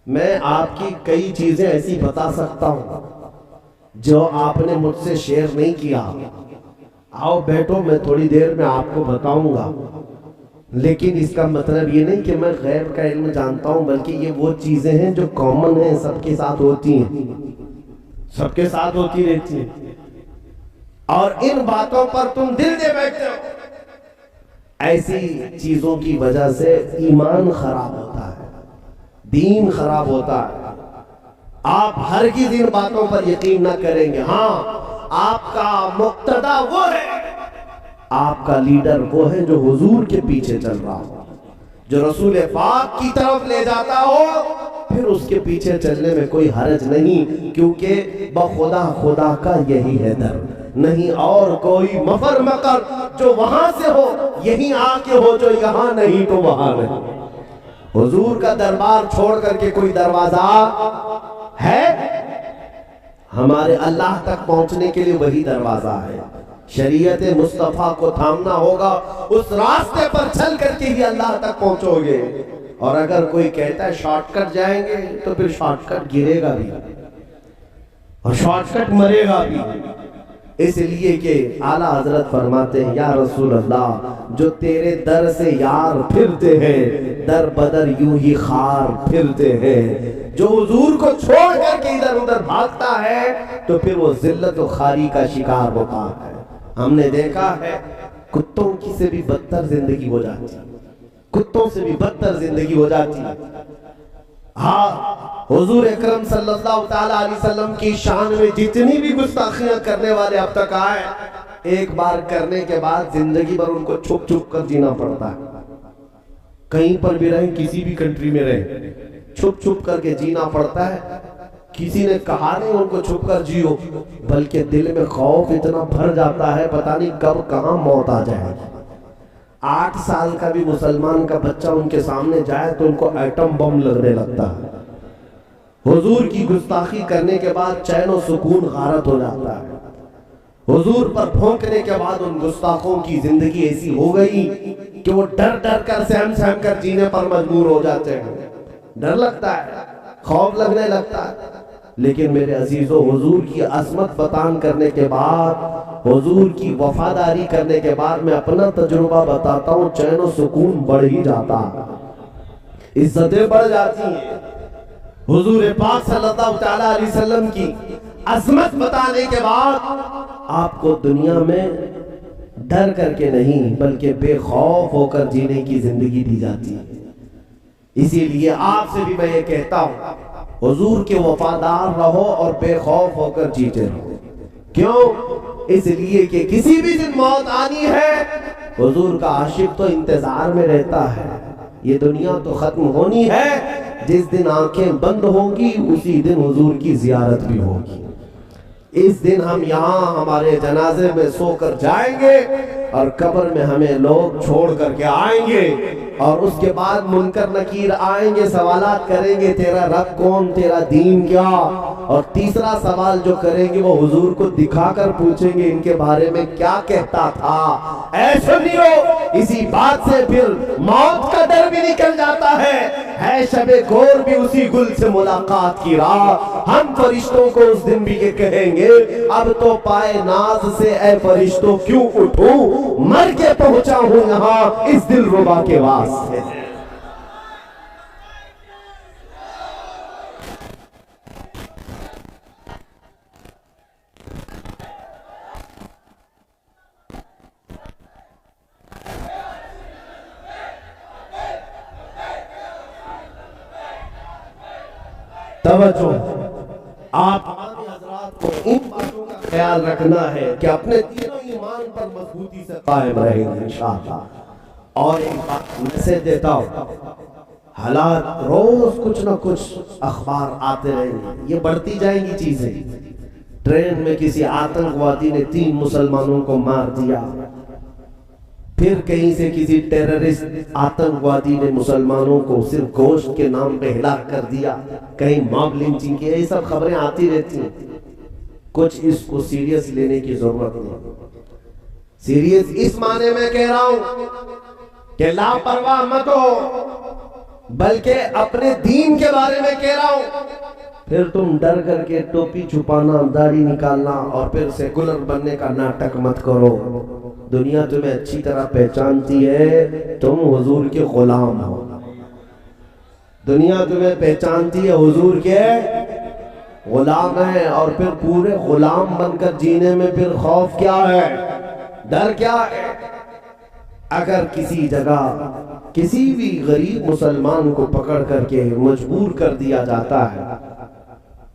میں آپ کی کئی چیزیں ایسی بتا سکتا ہوں جو آپ نے مجھ سے شیئر نہیں کیا. آؤ بیٹھو, میں تھوڑی دیر میں آپ کو بتاؤں گا. لیکن اس کا مطلب یہ نہیں کہ میں غیب کا علم جانتا ہوں, بلکہ یہ وہ چیزیں ہیں جو کامن ہیں, سب کے ساتھ ہوتی ہیں, سب کے ساتھ ہوتی رہتی ہیں. اور ان باتوں پر تم دل دے بیٹھتے ہو. ایسی چیزوں کی وجہ سے ایمان خراب ہوتا ہے, دین خراب ہوتا ہے. آپ ہرگز ان باتوں پر یقین نہ کریں گے. ہاں, آپ کا مقتدا وہ ہے, آپ کا لیڈر وہ ہے جو حضور کے پیچھے چل رہا ہو, جو رسول پاک کی طرف لے جاتا ہو, پھر اس کے پیچھے چلنے میں کوئی حرج نہیں, کیونکہ بخدا خدا کا یہی ہے در, نہیں اور کوئی مفر مکر جو وہاں سے ہو یہیں آ کے ہو, جو یہاں نہیں تو وہاں نہیں. حضور کا دربار چھوڑ کر کے کوئی دروازہ ہے؟ ہمارے اللہ تک پہنچنے کے لیے وہی دروازہ ہے. شریعت مصطفیٰ کو تھامنا ہوگا, اس راستے پر چل کر کے ہی اللہ تک پہنچو گے. اور اگر کوئی کہتا ہے شارٹ کٹ جائیں گے تو پھر شارٹ کٹ گرے گا بھی اور شارٹ کٹ مرے گا بھی. اس لیے کہ اعلیٰ حضرت فرماتے ہیں یا رسول اللہ جو تیرے در سے یار پھرتے ہیں در بدر یوں ہی خار پھرتے ہیں. جو حضور کو چھوڑ کر کے ادھر ادھر بھاگتا ہے تو پھر وہ ذلت و خواری کا شکار ہوتا ہے. ہم نے دیکھا ہے کتوں کی سے بھی بدتر زندگی ہو جاتی ہے, کتوں سے بھی بدتر زندگی ہو جاتی ہے. ہاں حضور اکرم صلی اللہ تعالی علیہ وسلم کی شان میں جتنی بھی گستاخیاں کرنے والے اب تک آئے, ایک بار کرنے کے بعد زندگی بھر ان کو چھپ چھپ کر جینا پڑتا ہے. کہیں پر بھی رہیں, کسی بھی کنٹری میں رہیں, چھپ چھپ کر کے جینا پڑتا ہے. کسی نے کہا نہیں ان کو چھپ کر جیو, بلکہ دل میں خوف اتنا بھر جاتا ہے پتہ نہیں کب کہاں موت آ جائے. 8 سال کا بھی مسلمان کا بچہ ان کے سامنے جائے تو ان کو ایٹم بم لگنے لگتا ہے. حضور کی گستاخی کرنے کے بعد چین و سکون غارت ہو جاتا ہے. حضور پر پھونکنے کے بعد ان گستاخوں کی زندگی ایسی ہو گئی کہ وہ ڈر ڈر کر سہم سہم کر جینے پر مجبور ہو جاتے ہیں. ڈر لگتا ہے, خوف لگنے لگتا ہے. لیکن میرے عزیزو حضور کی عظمت بتان کرنے کے بعد, حضور کی وفاداری کرنے کے بعد میں اپنا تجربہ بتاتا ہوں, چین و سکون بڑھ ہی جاتا, عزتیں بڑھ جاتی ہیں. حضور پاک صلی اللہ تعالی علیہ وسلم کی عظمت بتانے کے بعد آپ کو دنیا میں ڈر کر کے نہیں بلکہ بے خوف ہو کر جینے کی زندگی دی جاتی ہے. اسی لیے آپ سے بھی میں یہ کہتا ہوں حضور کے وفادار رہو اور بے خوف ہو کر جیتے رہو. کیوں؟ اس لیے کہ کسی بھی دن موت آنی ہے. حضور کا عاشق تو انتظار میں رہتا ہے, یہ دنیا تو ختم ہونی ہے. جس دن آنکھیں بند ہوں گی اسی دن حضور کی زیارت بھی ہوگی. اس دن ہم یہاں ہمارے جنازے میں سو کر جائیں گے اور قبر میں ہمیں لوگ چھوڑ کر کے آئیں گے, اور اس کے بعد منکر نکیر آئیں گے, سوالات کریں گے تیرا رب کون, تیرا دین کیا, اور تیسرا سوال جو کریں گے وہ حضور کو دکھا کر پوچھیں گے ان کے بارے میں کیا کہتا تھا. اے سنیو, اسی بات سے پھر موت کا ڈر بھی نکل جاتا ہے شب گور بھی اسی گل سے ملاقات کی راہ. ہم فرشتوں کو اس دن بھی کہیں گے اب تو پائے ناز سے اے فرشتوں کیوں اٹھوں, مر کے پہنچا ہوں یہاں اس دل ربا کے واسطے. توجہ, آپ حضرات کو ان باتوں کا خیال رکھنا ہے کہ اپنے دین و ایمان پر مضبوطی سے قائم رہیں گے انشاءاللہ. اور ایک بات میسج دیتا ہوں, حالات روز کچھ نہ کچھ اخبار آتے رہیں گے, یہ بڑھتی جائیں گی چیزیں. ٹرین میں کسی آتنکوادی نے 3 مسلمانوں کو مار دیا, پھر کہیں سے کسی ٹیررسٹ آتنکوادی نے مسلمانوں کو صرف گوشت کے نام پہ ہلاک کر دیا, کہیں موب لنچنگ کی, یہ سب خبریں آتی رہتی ہیں. کچھ اس کو سیریس لینے کی ضرورت نہیں. سیریس اس معنی میں کہہ رہا ہوں کہ لاپرواہ مت ہو, بلکہ اپنے دین کے بارے میں کہہ رہا ہوں. پھر تم ڈر کر کے ٹوپی چھپانا, داڑھی نکالنا اور پھر سیکولر بننے کا ناٹک مت کرو. دنیا تمہیں اچھی طرح پہچانتی ہے تم حضور کے غلام ہو. دنیا تمہیں پہچانتی ہے حضور کے غلام ہیں, اور پھر پورے غلام بن کر جینے میں پھر خوف کیا ہے, ڈر کیا ہے. اگر کسی جگہ کسی بھی غریب مسلمان کو پکڑ کر کے مجبور کر دیا جاتا ہے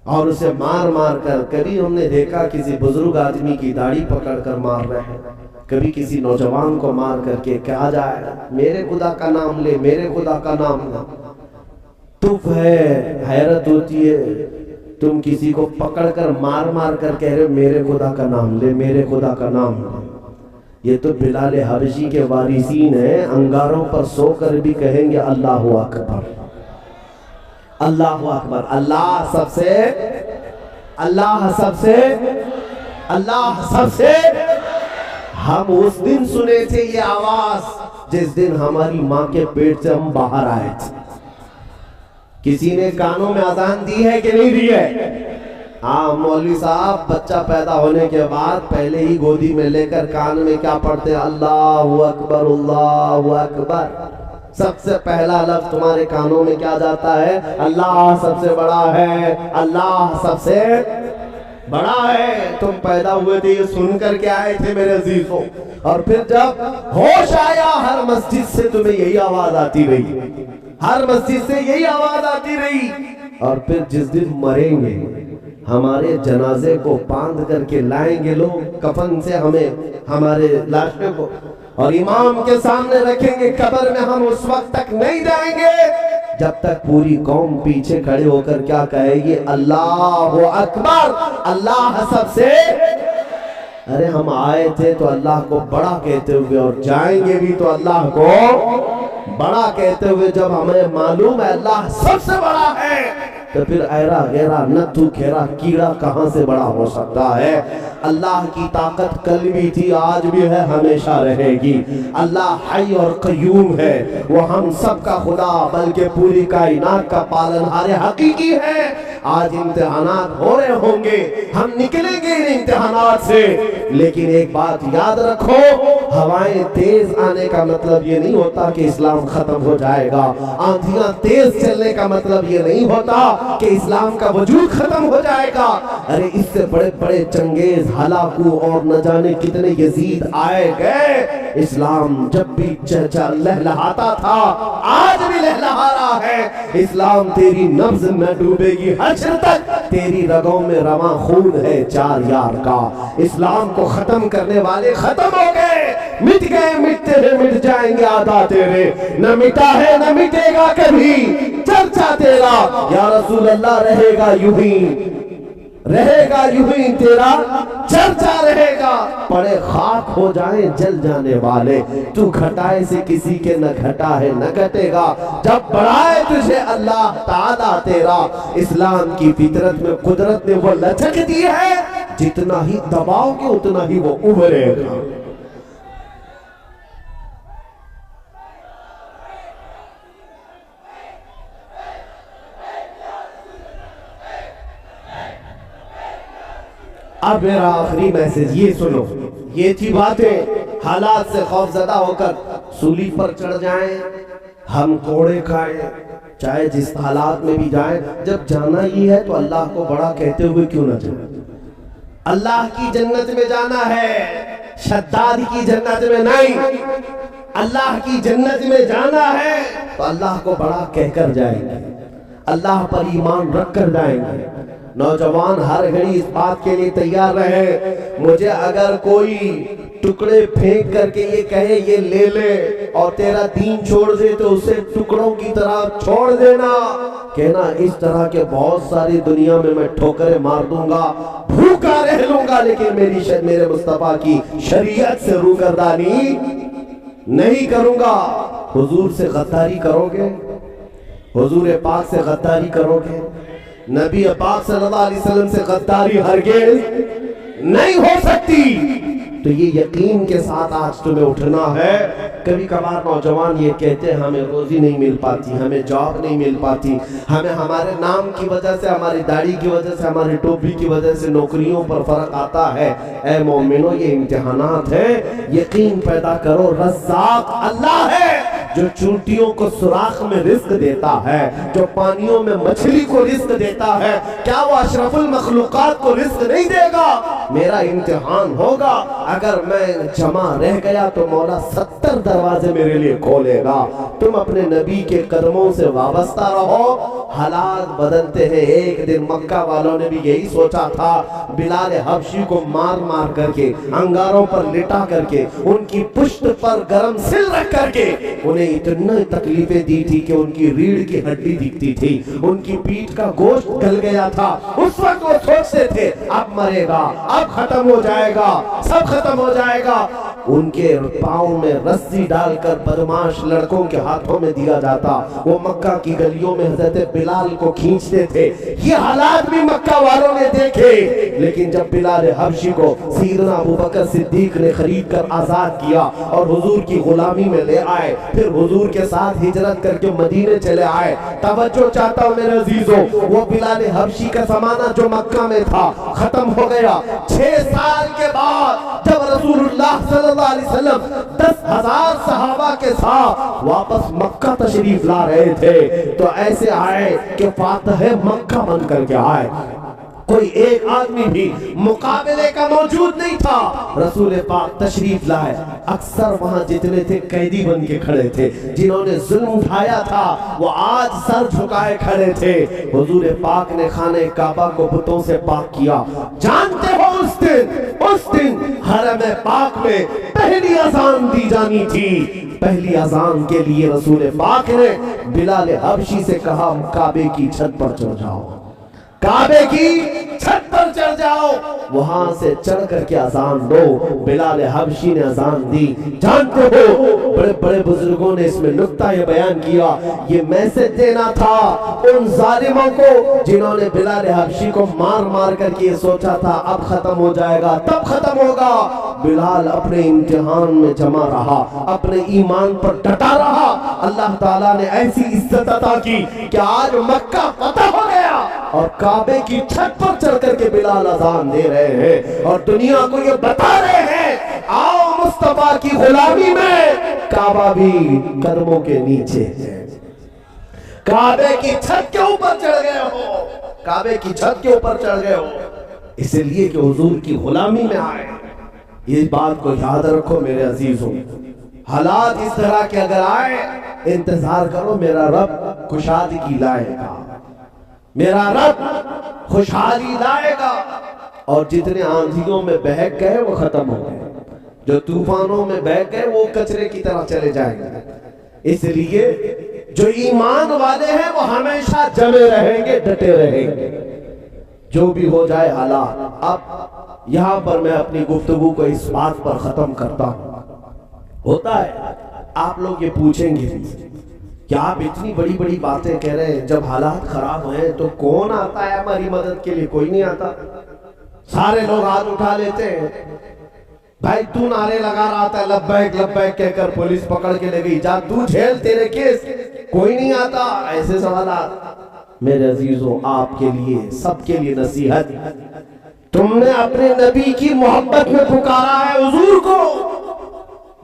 اور اسے مار مار کر, کبھی ہم نے دیکھا کسی بزرگ آدمی کی داڑھی پکڑ کر مار رہے ہیں, کبھی کسی نوجوان کو مار کر کے کہا جائے میرے خدا کا نام لے, میرے خدا کا نام لے. تف ہے, حیرت ہوتی ہے, تم کسی کو پکڑ کر مار مار کر کہہ رہے میرے خدا کا نام لے, میرے خدا کا نام لے. یہ تو بلال حبشی کے وارثین ہیں, انگاروں پر سو کر بھی کہیں گے اللہ اکبر, اللہ اکبر. اللہ سب سے اللہ سب سے ہم اس دن سنے تھے یہ آواز جس دن ہماری ماں کے پیٹ سے ہم باہر آئے تھے. کسی نے کانوں میں اذان دی ہے کہ نہیں دی ہے؟ ہاں مولوی صاحب بچہ پیدا ہونے کے بعد پہلے ہی گودی میں لے کر کان میں کیا پڑھتے ہیں؟ اللہ اکبر اللہ اکبر. سب سے پہلا لفظ تمہارے کانوں میں کیا جاتا ہے؟ اللہ سب سے بڑا ہے، اللہ سب سے بڑا ہے. تم پیدا ہوئے تھے یہ سن کر کے آئے تھے میرے عزیزوں، اور پھر جب ہوش آیا ہر مسجد سے تمہیں یہی آواز آتی رہی، ہر مسجد سے یہی آواز آتی رہی. اور پھر جس دن مریں گے ہمارے جنازے کو باندھ کر کے لائیں گے لوگ کفن سے ہمیں، ہمارے لاشوں کو، اور امام کے سامنے رکھیں گے قبر میں. ہم اس وقت تک نہیں جائیں گے جب تک پوری قوم پیچھے کھڑے ہو کر کیا کہے گی؟ اللہ اکبر، اللہ سب سے. ارے ہم آئے تھے تو اللہ کو بڑا کہتے ہوئے اور جائیں گے بھی تو اللہ کو بڑا کہتے ہوئے. جب ہمیں معلوم ہے اللہ سب سے بڑا ہے تو پھر ایرا غیرا نتھو کھیرا کیڑا کہاں سے بڑا ہو سکتا ہے؟ اللہ کی طاقت کل بھی تھی، آج بھی ہے، ہمیشہ رہے گی. اللہ حی اور قیوم ہے، وہ ہم سب کا خدا بلکہ پوری کائنات کا پالنہار حقیقی ہے. آج امتحانات ہو رہے ہوں گے، ہم نکلیں گے ان امتحانات سے، لیکن ایک بات یاد رکھو، ہوائیں تیز آنے کا مطلب یہ نہیں ہوتا کہ اسلام ختم ہو جائے گا. آندھیاں تیز چلنے کا مطلب یہ نہیں ہوتا کہ اسلام کا وجود ختم ہو جائے گا. ارے اس سے بڑے بڑے چنگیز، ہلاکو اور نہ جانے کتنے یزید آئے گئے. اسلام جب بھی لہلہاتا تھا آج بھی لہلہا رہا ہے. اسلام تیری نبض میں ڈوبے گی حشر تک، تیری رگوں میں رواں خون ہے چار یار کا. اسلام کو ختم کرنے والے ختم ہو گئے، مٹ گئے، مٹتے ہیں مٹ جائیں گے آدھا تیرے. نہ مٹا ہے نہ مٹے گا کبھی چرچا تیرا یا رسول اللہ، رہے گا یوں ہی، رہے گا یوں ہی، تیرا چرچا رہے گا. پڑے خاک ہو جائیں جل جانے والے، تو گھٹائے سے کسی کے نہ گھٹا ہے نہ گھٹے گا. جب بڑھائے تجھے اللہ تعالیٰ تیرا، اسلام کی فطرت میں قدرت نے وہ لچک دی ہے، جتنا ہی دباؤ گے اتنا ہی وہ ابھرے گا. اب میرا آخری میسج یہ سنو، یہ تھی باتیں. حالات سے خوف زدہ ہو کر سولی پر چڑھ جائیں، ہم کوڑے کھائیں، چاہے جس حالات میں بھی جائیں. جب جانا ہی ہے تو اللہ کو بڑا کہتے ہوئے کیوں نہ جائیں؟ اللہ کی جنت میں جانا ہے، شداد کی جنت میں نہیں. اللہ کی جنت میں جانا ہے تو اللہ کو بڑا کہہ کر جائیں گے، اللہ پر ایمان رکھ کر جائیں گے. نوجوان ہر گھڑی اس بات کے لیے تیار رہے، مجھے اگر کوئی ٹکڑے پھینک کر کے یہ کہے یہ لے لے اور تیرا دین چھوڑ دے تو اسے ٹکڑوں کی طرح چھوڑ دینا. کہنا اس طرح کے بہت ساری دنیا میں ٹھوکریں مار دوں گا، بھوکا رہ لوں گا، لیکن میرے مصطفیٰ کی شریعت سے روگردانی نہیں کروں گا. حضور سے غداری کرو گے، حضور پاک سے غداری کرو گے، نبی پاک صلی اللہ علیہ وسلم سے غداری ہرگز نہیں ہو سکتی. تو یہ یقین کے ساتھ آج تمہیں اٹھنا ہے. کبھی کبھار نوجوان یہ کہتے ہیں ہمیں روزی نہیں مل پاتی، ہمیں جاب نہیں مل پاتی، ہمیں ہمارے نام کی وجہ سے، ہماری داڑھی کی وجہ سے، ہماری ٹوپی کی وجہ سے نوکریوں پر فرق آتا ہے. اے مومنو، یہ امتحانات ہیں. یقین پیدا کرو، رزاق اللہ ہے جو چونٹیوں کو سوراخ میں رزق دیتا ہے، جو پانیوں میں مچھلی کو رزق دیتا ہے. کیا وہ اشرف المخلوقات کو رزق نہیں دے گا؟ میرا امتحان ہوگا، اگر میں جمع رہ گیا تو مولا 70 دروازے میرے لیے کھولے گا. تم اپنے نبی کے قدموں سے وابستہ رہو. حالات بدلتے ہیں. ایک دن مکہ والوں نے بھی یہی سوچا تھا، بلال حبشی کو مار مار کر کے، انگاروں پر لٹا کر کے، ان کی پشت پر گرم سل رکھ کر کے انہیں اتنا تکلیفیں دی تھی کہ ان کی ریڑھ کی ہڈی دکھتی تھی، ان کی پیٹھ کا گوشت گل گیا تھا. اس وقت وہ سوچتے تھے اب مرے گا، اب ختم ہو جائے گا، سب ختم ہو جائے گا. ان کے پاؤں میں رسی ڈال کر بدماش لڑکوں کے ہاتھوں میں دیا جاتا، وہ مکہ کی گلیوں میں حضرت بلال کو کھینچتے تھے۔ یہ حالات بھی مکہ والوں نے دیکھے، لیکن جب بلال حبشی کو سیدنا ابوبکر صدیق نے خرید کر آزاد کیا اور حضور کی غلامی میں لے آئے، پھر حضور کے ساتھ ہجرت کر کے مدینے چلے آئے، توجہ چاہتا ہوں میرے عزیزوں، وہ بلال حبشی کا زمانہ جو مکہ میں تھا ختم ہو گیا۔ 6 سال کے بعد جب رسول اللہ صلی اللہ علیہ وسلم 10,000 صحابہ کے ساتھ واپس مکہ تشریف لا رہے تھے تو ایسے آئے کہ فاتح مکہ بن کر کے آئے، کوئی ایک آدمی بھی مقابلے کا موجود نہیں تھا۔ رسول پاک تشریف لائے، اکثر وہاں جتنے تھے قیدی بن کے کھڑے تھے، جنہوں نے ظلم اٹھایا تھا وہ آج سر جھکائے کھڑے تھے۔ حضور پاک نے خانہ کعبہ کو بتوں سے پاک کیا۔ جانتے ہو اس دن حرم پاک میں پہلی اذان دی جانی تھی۔ پہلی اذان کے لیے رسول پاک نے بلال حبشی سے کہا کعبے کی چھت پر چڑھ جاؤ، کعبے کی چھت پر چڑھ جاؤ، وہاں سے چڑھ کر کے اذان دو۔ بلال حبشی نے اذان دی۔ جانتے ہو بڑے بڑے بزرگوں نے اس میں نکتہ یہ بیان کیا، یہ میسج دینا تھا ان ظالموں کو جنہوں نے بلال حبشی کو مار مار کر کے سوچا تھا اب ختم ہو جائے گا، تب ختم ہوگا۔ بلال اپنے امتحان میں جمع رہا، اپنے ایمان پر ڈٹا رہا، اللہ تعالیٰ نے ایسی عزت عطا کی کہ آج مکہ فتح ہو گیا اور کعبے کی چھت پر چڑھ کر کے بلال اذان دے رہے ہیں اور دنیا کو یہ بتا رہے ہیں آؤ مصطفیٰ کی غلامی میں کعبہ بھی قدموں کے نیچے ہے۔ کعبے کی چھت کے اوپر چڑھ گئے ہو، کعبے کی چھت کے اوپر چڑھ گئے ہو اس لیے کہ حضور کی غلامی میں آئے۔ یہ بات کو یاد رکھو میرے عزیزوں، حالات اس طرح کے اگر آئے انتظار کرو، میرا رب کشادگی لائے گا، میرا رب خوشحالی لائے گا۔ اور جتنے آندھیوں میں بہک گئے وہ ختم ہو گئے، جو طوفانوں میں بہک گئے وہ کچرے کی طرح چلے جائیں گے۔ اس لیے جو ایمان والے ہیں وہ ہمیشہ جمے رہیں گے، ڈٹے رہیں گے، جو بھی ہو جائے حالات۔ اب یہاں پر میں اپنی گفتگو کو اس بات پر ختم کرتا ہوں۔ ہوتا ہے آپ لوگ یہ پوچھیں گے کہ آپ اتنی بڑی بڑی باتیں کہہ رہے ہیں، جب حالات خراب ہیں تو کون آتا ہے ہماری مدد کے لیے؟ کوئی نہیں آتا۔ سارے لوگ ہاتھ اٹھا لیتے ہیں، بھائی تو نعرے لگا رہا تھا لبیک لبیک کہہ کر پولیس پکڑ کے لے گئی، جا تو جھیل تیرے کیس، کوئی نہیں آتا۔ ایسے سوالات میرے عزیزوں آپ کے لیے، سب کے لیے نصیحت، تم نے اپنے نبی کی محبت میں پکارا ہے حضور کو،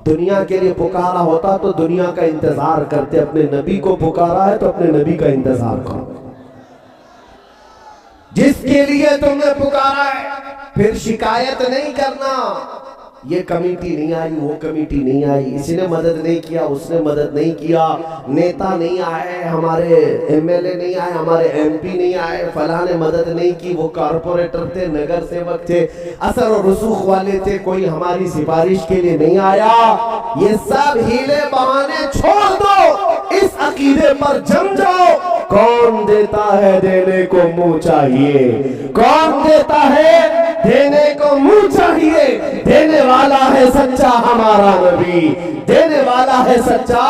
دنیا کے لیے پکارا ہوتا تو دنیا کا انتظار کرتے، اپنے نبی کو پکارا ہے تو اپنے نبی کا انتظار کرو۔ جس کے لیے تم نے پکارا ہے پھر شکایت نہیں کرنا، یہ کمیٹی نہیں آئی، وہ کمیٹی نہیں آئی، اس نے مدد نہیں کیا، اس نے مدد نہیں کیا، نیتا نہیں آئے، ہمارے ایم ایل اے نہیں آئے، ہمارے ایم پی نہیں آئے، فلاں نے مدد نہیں کی، وہ کارپوریٹر تھے، نگر سیوک تھے، اثر و رسوخ والے تھے، کوئی ہماری سفارش کے لیے نہیں آیا۔ یہ سب ہیلے بہانے چھوڑ دو، اس عقیدے پر جم جاؤ، کون دیتا ہے دینے کو منہ چاہیے، کون دیتا ہے دینے کو منہ چاہیے، دینے والا ہے سچا ہمارا نبی، دینے والا ہے سچا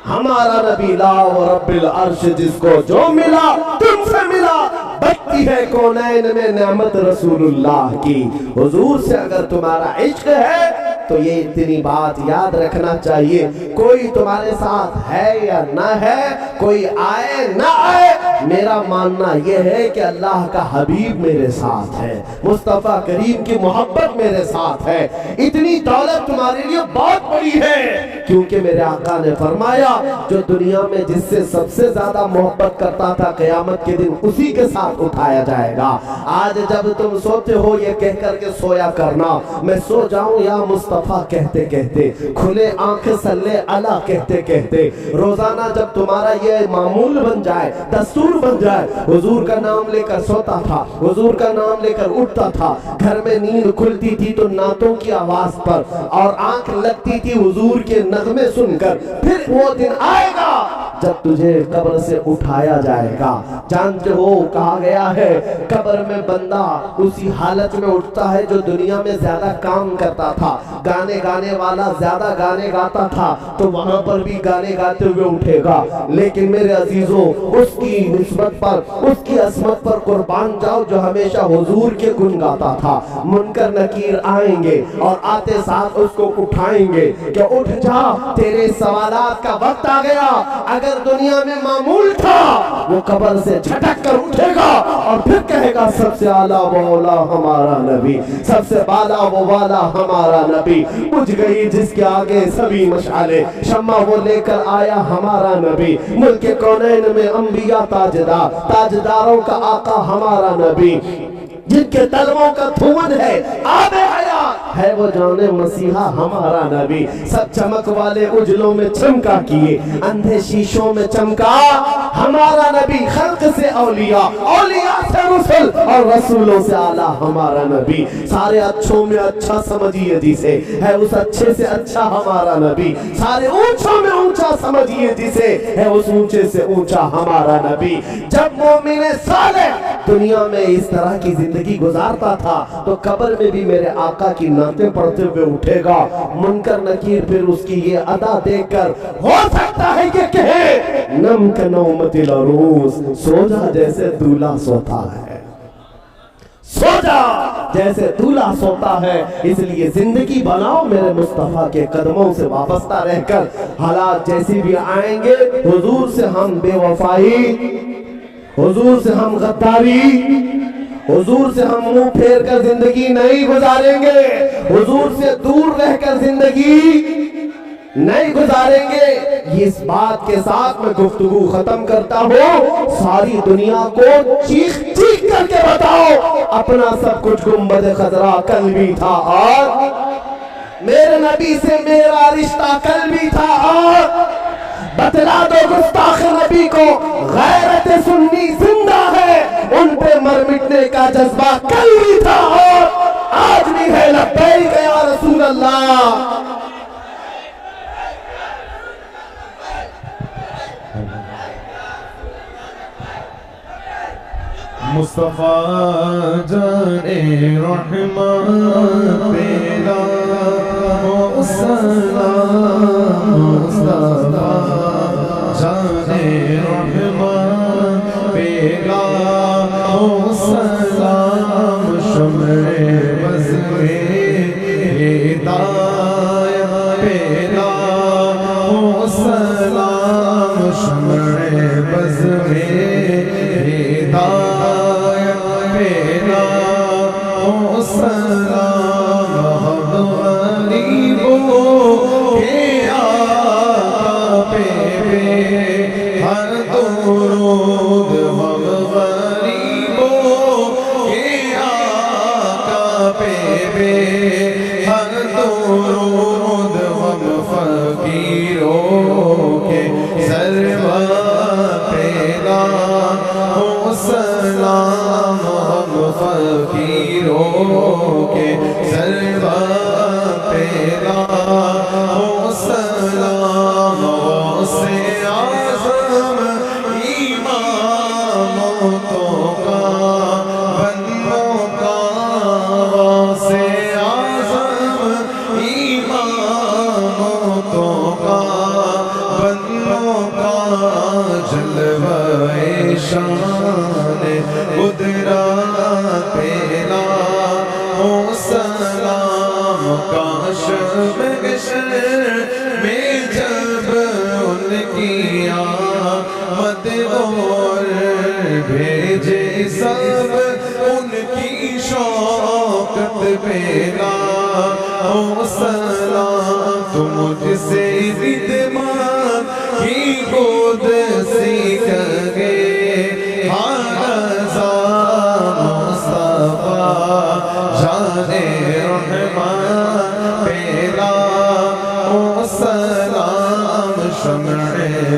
ہمارا نبی۔ لا و رب العرش جس کو جو ملا تم سے ملا، بچتی ہے کونین میں نعمت رسول اللہ کی۔ حضور سے اگر تمہارا عشق ہے تو یہ اتنی بات یاد رکھنا چاہیے، کوئی تمہارے ساتھ ہے یا نہ ہے، کوئی آئے نہ آئے، میرا ماننا یہ ہے کہ اللہ کا حبیب میرے ساتھ ہے، مصطفیٰ کریم کی محبت میرے ساتھ ہے۔ اتنی دولت تمہارے لیے بہت بڑی ہے، کیونکہ میرے آقا نے فرمایا جو دنیا میں جس سے سب سے زیادہ محبت کرتا تھا قیامت کے دن اسی کے ساتھ اٹھایا جائے گا۔ آج جب تم سوتے ہو یہ کہہ کر کے سویا کرنا میں سو جاؤں یا مصطفیٰ کہتے کہتے، کھلے آنکھ صلی اللہ کہتے کہتے، روزانہ جب تمہارا یہ معمول بن جائے، دستور بن جائے، حضور کا نام لے کر سوتا تھا، حضور کا نام لے کر اٹھتا تھا، گھر میں نیند کھلتی تھی تو نعتوں کی آواز پر، اور آنکھ لگتی تھی حضور کے نغمے سن کر، پھر وہ دن آئے گا جب تجھے قبر سے اٹھایا جائے گا. جانتے ہو کہا گیا ہے قبر میں بندہ اسی حالت میں اٹھتا ہے جو دنیا میں زیادہ کام کرتا تھا. گانے گانے والا زیادہ گانے گاتا تھا تو وہاں پر بھی گانے گاتے ہوئے اٹھے گا. لیکن میرے عزیزوں اس کی نسبت پر, اس کی عظمت پر قربان جاؤ جو ہمیشہ حضور کے گن گاتا تھا. منکر نکیر آئیں گے اور آتے ساتھ اس کو اٹھائیں گے کہ اٹھ جا تیرے سوالات کا وقت آ گیا. اگر دنیا میں معمول تھا وہ قبر سے جھٹک کر اٹھے گا اور پھر کہے گا سب سے اعلیٰ وہ اولا ہمارا نبی, سب سے بالا وہ والا ہمارا نبی. بجھ گئی جس کے آگے سبھی مشعلیں, شمع وہ لے کر آیا ہمارا نبی. ملک کونین میں انبیاء تاجدار, تاجداروں کا آقا ہمارا نبی. جن کے تلووں کا دھون ہے آب حیات ہے وہ جان مسیحا ہمارا نبی. سب چمک والے اجلوں میں چمکا کیے, اندھے شیشوں میں چمکا ہمارا نبی. خلق سے اولیاء, اولیاء سے رسل اور رسولوں سے اعلیٰ ہمارا نبی. سارے اچھوں میں اچھا سمجھیے جسے, ہے اس اچھے سے اچھا ہمارا نبی. سارے اونچوں میں اونچا سمجھیے جسے, ہے اس اونچے سے اونچا ہمارا نبی. جب مومن صالح دنیا میں اس طرح کی زندگی گزارتا تھا تو قبر میں بھی میرے آقا کی نعتیں پڑھتے ہوئے اٹھے گا. منکر نکیر پھر اس کی یہ ادا دیکھ کر ہو سکتا ہے کہ کہے نم کا نومت العروس, سو جا جیسے دولہا سوتا ہے, سو جا جیسے دولہا سوتا ہے. اس لیے زندگی بناؤ میرے مصطفیٰ کے قدموں سے وابستہ رہ کر. حالات جیسی بھی آئیں گے حضور سے ہم بے وفائی, حضور سے ہم غداری, حضور سے ہم منہ پھیر کر زندگی نہیں گزاریں گے, حضور سے دور رہ کر زندگی نہیں گزاریں گے. اس بات کے ساتھ میں گفتگو ختم کرتا ہوں. ساری دنیا کو چیخ چیخ کر کے بتاؤ اپنا سب کچھ گنبد خضرا کل بھی تھا اور میرے نبی سے میرا رشتہ کل بھی تھا, اور بتلا دو گستاخ نبی کو غیرت سنی زندہ ہے, ان پہ مر مٹنے کا جذبہ کل بھی تھا اور آج بھی ہے. لبیک یا رسول اللہ. مصطفیٰ جانے رحمان پیلا سلام, مصطفیٰ جانے رحمان پیلا سلام, شمع بز میں ہدایت پیلا سلام, شمع بز میں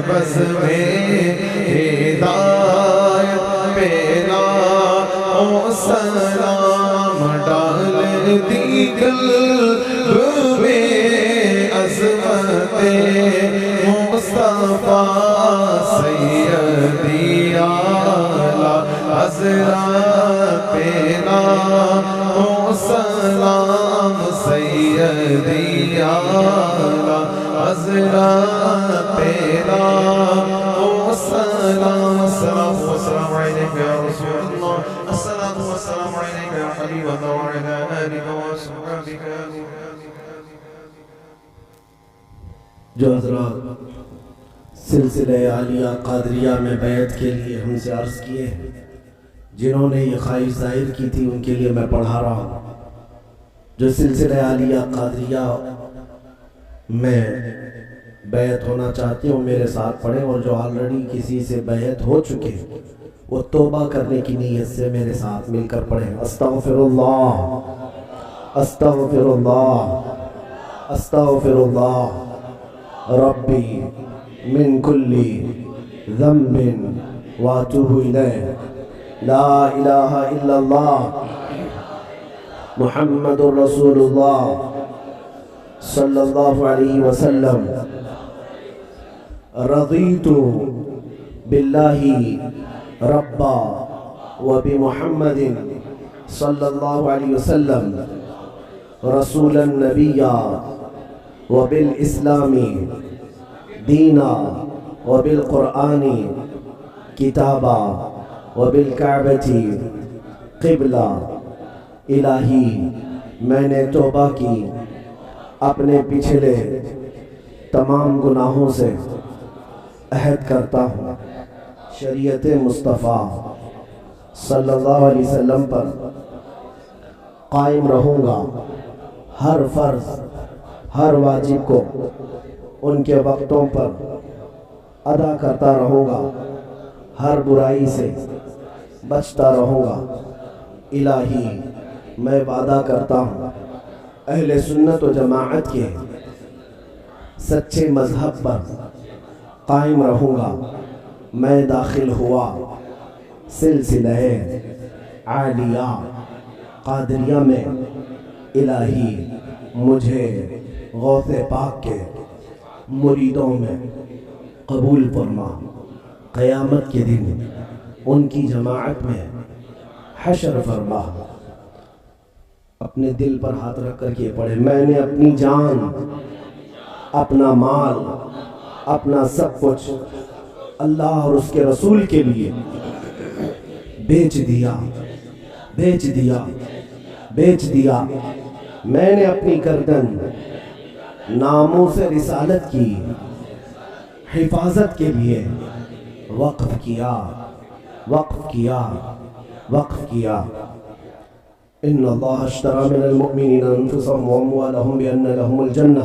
بس میں ہدایت پیلا او سلام ڈال دی قلب میں عظمت مصطفیٰ سیدی اعلیٰ حضرت پینا او سلام سیدی اعلیٰ حضرت پینا او سلام السلام علیکم یا رسول اللہ السلام والسلام علیکم یا حبیب اللہ وعلا آلہ وصحبہ جو حضرات سلسلہ عالیہ قادریہ میں بیعت کے لیے ہم سے عرض کیے، جنہوں نے یہ خواہش ظاہر کی تھی ان کے لیے میں پڑھا رہا ہوں۔ جو سلسلہ عالیہ قادریہ میں بیعت ہونا چاہتے ہوں میرے ساتھ پڑھیں، اور جو آلریڈی کسی سے بیعت ہو چکے وہ توبہ کرنے کی نیت سے میرے ساتھ مل کر پڑھیں۔ استغفر اللہ استغفر اللہ استغفر اللہ ربی من کل ذنب واتوب الیہ لا الہ الا اللہ محمد رسول اللہ صلی اللہ علیہ وسلم رضیت باللہ ربا وبمحمد صلی اللہ علیہ وسلم رسولا نبیا وبالاسلام دینا وبالقرآن کتابا وبالکعبۃ قبلہ۔ الہی میں نے توبہ کی اپنے پچھلے تمام گناہوں سے، عہد کرتا ہوں شریعت مصطفیٰ صلی اللہ علیہ وسلم پر قائم رہوں گا، ہر فرض ہر واجب کو ان کے وقتوں پر ادا کرتا رہوں گا، ہر برائی سے بچتا رہوں گا۔ الہی میں وعدہ کرتا ہوں اہل سنت و جماعت کے سچے مذہب پر قائم رہوں گا۔ میں داخل ہوا سلسلہ عالیہ قادریہ میں، الہی مجھے غوث پاک کے مریدوں میں قبول فرما، قیامت کے دن ان کی جماعت میں حشر فرما۔ اپنے دل پر ہاتھ رکھ کر کے پڑھے، میں نے اپنی جان، اپنا مال، اپنا سب کچھ اللہ اور اس کے رسول کے لیے بیچ دیا بیچ دیا بیچ دیا۔ میں نے اپنی گردن ناموس رسالت کی حفاظت کے لیے وقف کیا وقف کیا وقف کیا۔ ان اللہ اشترى من المؤمنین انفسهم واموالهم بان لهم الجنة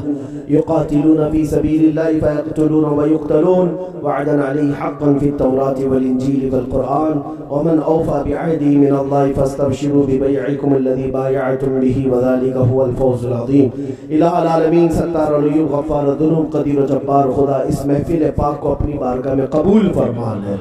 يقاتلون في سبيل الله فيقتلون ويقتلون وعدا عليه حقا في التوراة والانجيل والقرآن ومن اوفى بعهده من الله فاستبشروا ببيعكم الذي بايعتم به وذلك هو الفوز العظيم۔ الہ العالمین ستار العیوب غفار الذنوب قدیر و جبار خدا اس محفل پاک کو اپنی بارگاہ میں قبول فرما لے۔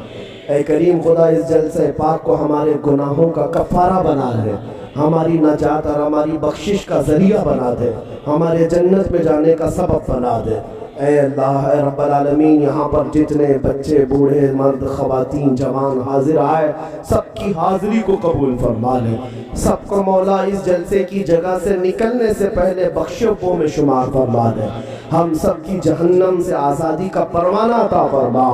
اے کریم خدا اس جلسہ پاک کو ہمارے گناہوں کا کفارہ بنا لے، ہماری نجات اور ہماری بخشش کا ذریعہ بنا دے، ہمارے جنت میں جانے کا سبب بنا دے۔ اے اللہ اے رب العالمین، یہاں پر جتنے بچے، بوڑھے، مرد، خواتین، جوان حاضر آئے، سب کی حاضری کو قبول فرما لے۔ سب کو مولا اس جلسے کی جگہ سے نکلنے سے پہلے بخشوں میں شمار فرما دے۔ ہم سب کی جہنم سے آزادی کا پروانہ عطا فرما۔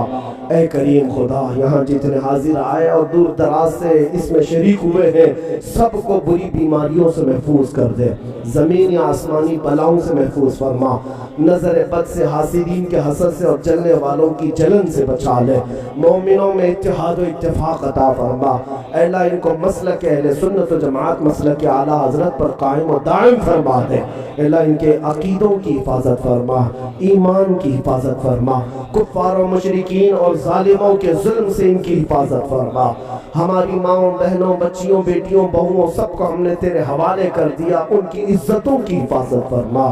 اے کریم خدا، یہاں جتنے حاضر آئے اور دور دراز سے اس میں شریک ہوئے ہیں، سب کو بری بیماریوں سے محفوظ کر دے، زمین یا آسمانی بلاؤں سے محفوظ فرما، نظر بد سے، حاسدین کے حسد سے اور جلنے والوں کی جلن سے بچا لے۔ مومنوں میں اتحاد و اتفاق عطا فرما۔ اے اللہ ان کو مسلک اہل سنت و جماعت، مسلک اعلیٰ حضرت پر قائم و دائم فرما دے۔ اے اللہ ان کے عقیدوں کی حفاظت فرما، ایمان کی حفاظت فرما، کفار و مشرکین اور ظالموں کے ظلم سے ان کی حفاظت فرما۔ ہماری ماؤں، بہنوں، بچیوں، بیٹیوں، بہوؤں، سب کو ہم نے تیرے حوالے کر دیا، ان کی عزتوں کی حفاظت فرما۔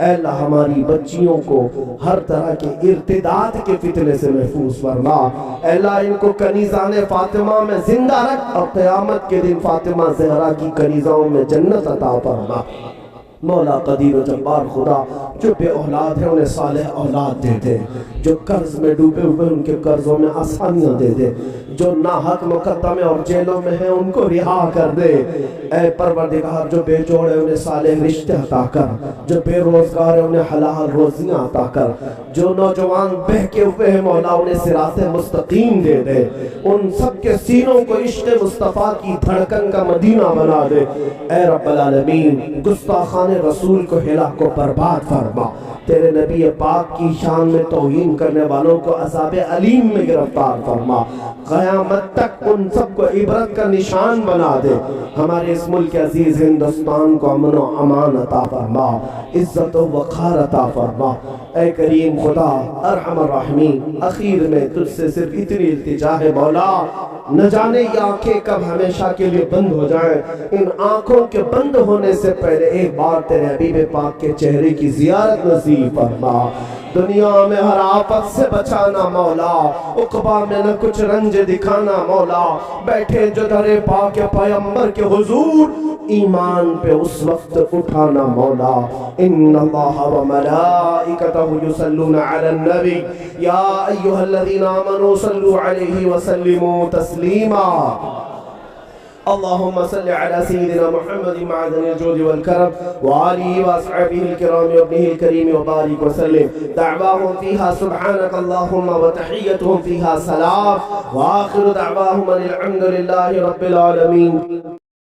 اے اللہ ہماری بچیوں کو ہر طرح کے ارتداد کے فتنے سے محفوظ فرما۔ اے اللہ ان کو کنیزان فاطمہ میں زندہ رکھ اور قیامت کے دن فاطمہ زہرا کی کنیزوں میں جنت عطا فرما۔ مولا قدیر و جبار خدا جو بے اولاد ہیں انہیں صالح اولاد دے دے، جو قرض میں ڈوبے ہوئے ان کے قرضوں میں آسانیاں دے دے، جو ناحق مقدمے اور جیلوں میں ہیں ان کو رہا کر دے۔ اے پروردگار جو بے جوڑ ہیں انہیں صالح رشتے عطا کر، جو بے روزگار ہیں انہیں حلال روزیاں عطا کر، جو نوجوان بہکے ہوئے ہیں مولا انہیں صراط مستقیم دے دے، ان سب کے سینوں کو عشق مصطفیٰ کی دھڑکن کا مدینہ بنا دے۔ اے رب العالمین گستاخان رسول کو ہلاک و برباد فرما، تیرے نبی پاک کی شان میں توہین کرنے والوں کو عذاب علیم میں گرفتار فرما، قیامت تک ان سب کو عبرت کا نشان بنا دے۔ ہمارے اس ملک عزیز ہندوستان کو امن و امان عطا فرما، عزت و وقار عطا فرما۔ اے کریم خدا ارحم الراحمین، اخیر میں تجھ سے صرف اتنی التجا ہے مولا، نہ جانے یہ آنکھیں کب ہمیشہ کے لیے بند ہو جائیں، ان آنکھوں کے بند ہونے سے پہلے ایک بار تیرے حبیب پاک کے چہرے کی زیارت نصیب فرما۔ دنیا میں ہر آفت سے بچانا مولا، عقبہ میں نہ کچھ رنج دکھانا مولا، بیٹھے جو در پاک پیغمبر کے حضور ایمان پہ اس وقت اٹھانا مولا۔ ان اللہ و ملائکتہ یصلون علی النبی یا ایہا الذین آمنوا صلوا علیہ وسلموا تسلیما۔ اللهم صل على سيدنا محمد معدن الجود والكرم وآله وأصحابه الكرام وابنه الكريم وبارك وسلم، دعواهم فيها سبحانك اللهم وتحيتهم فيها سلام، وآخر دعواهم الحمد لله رب العالمين۔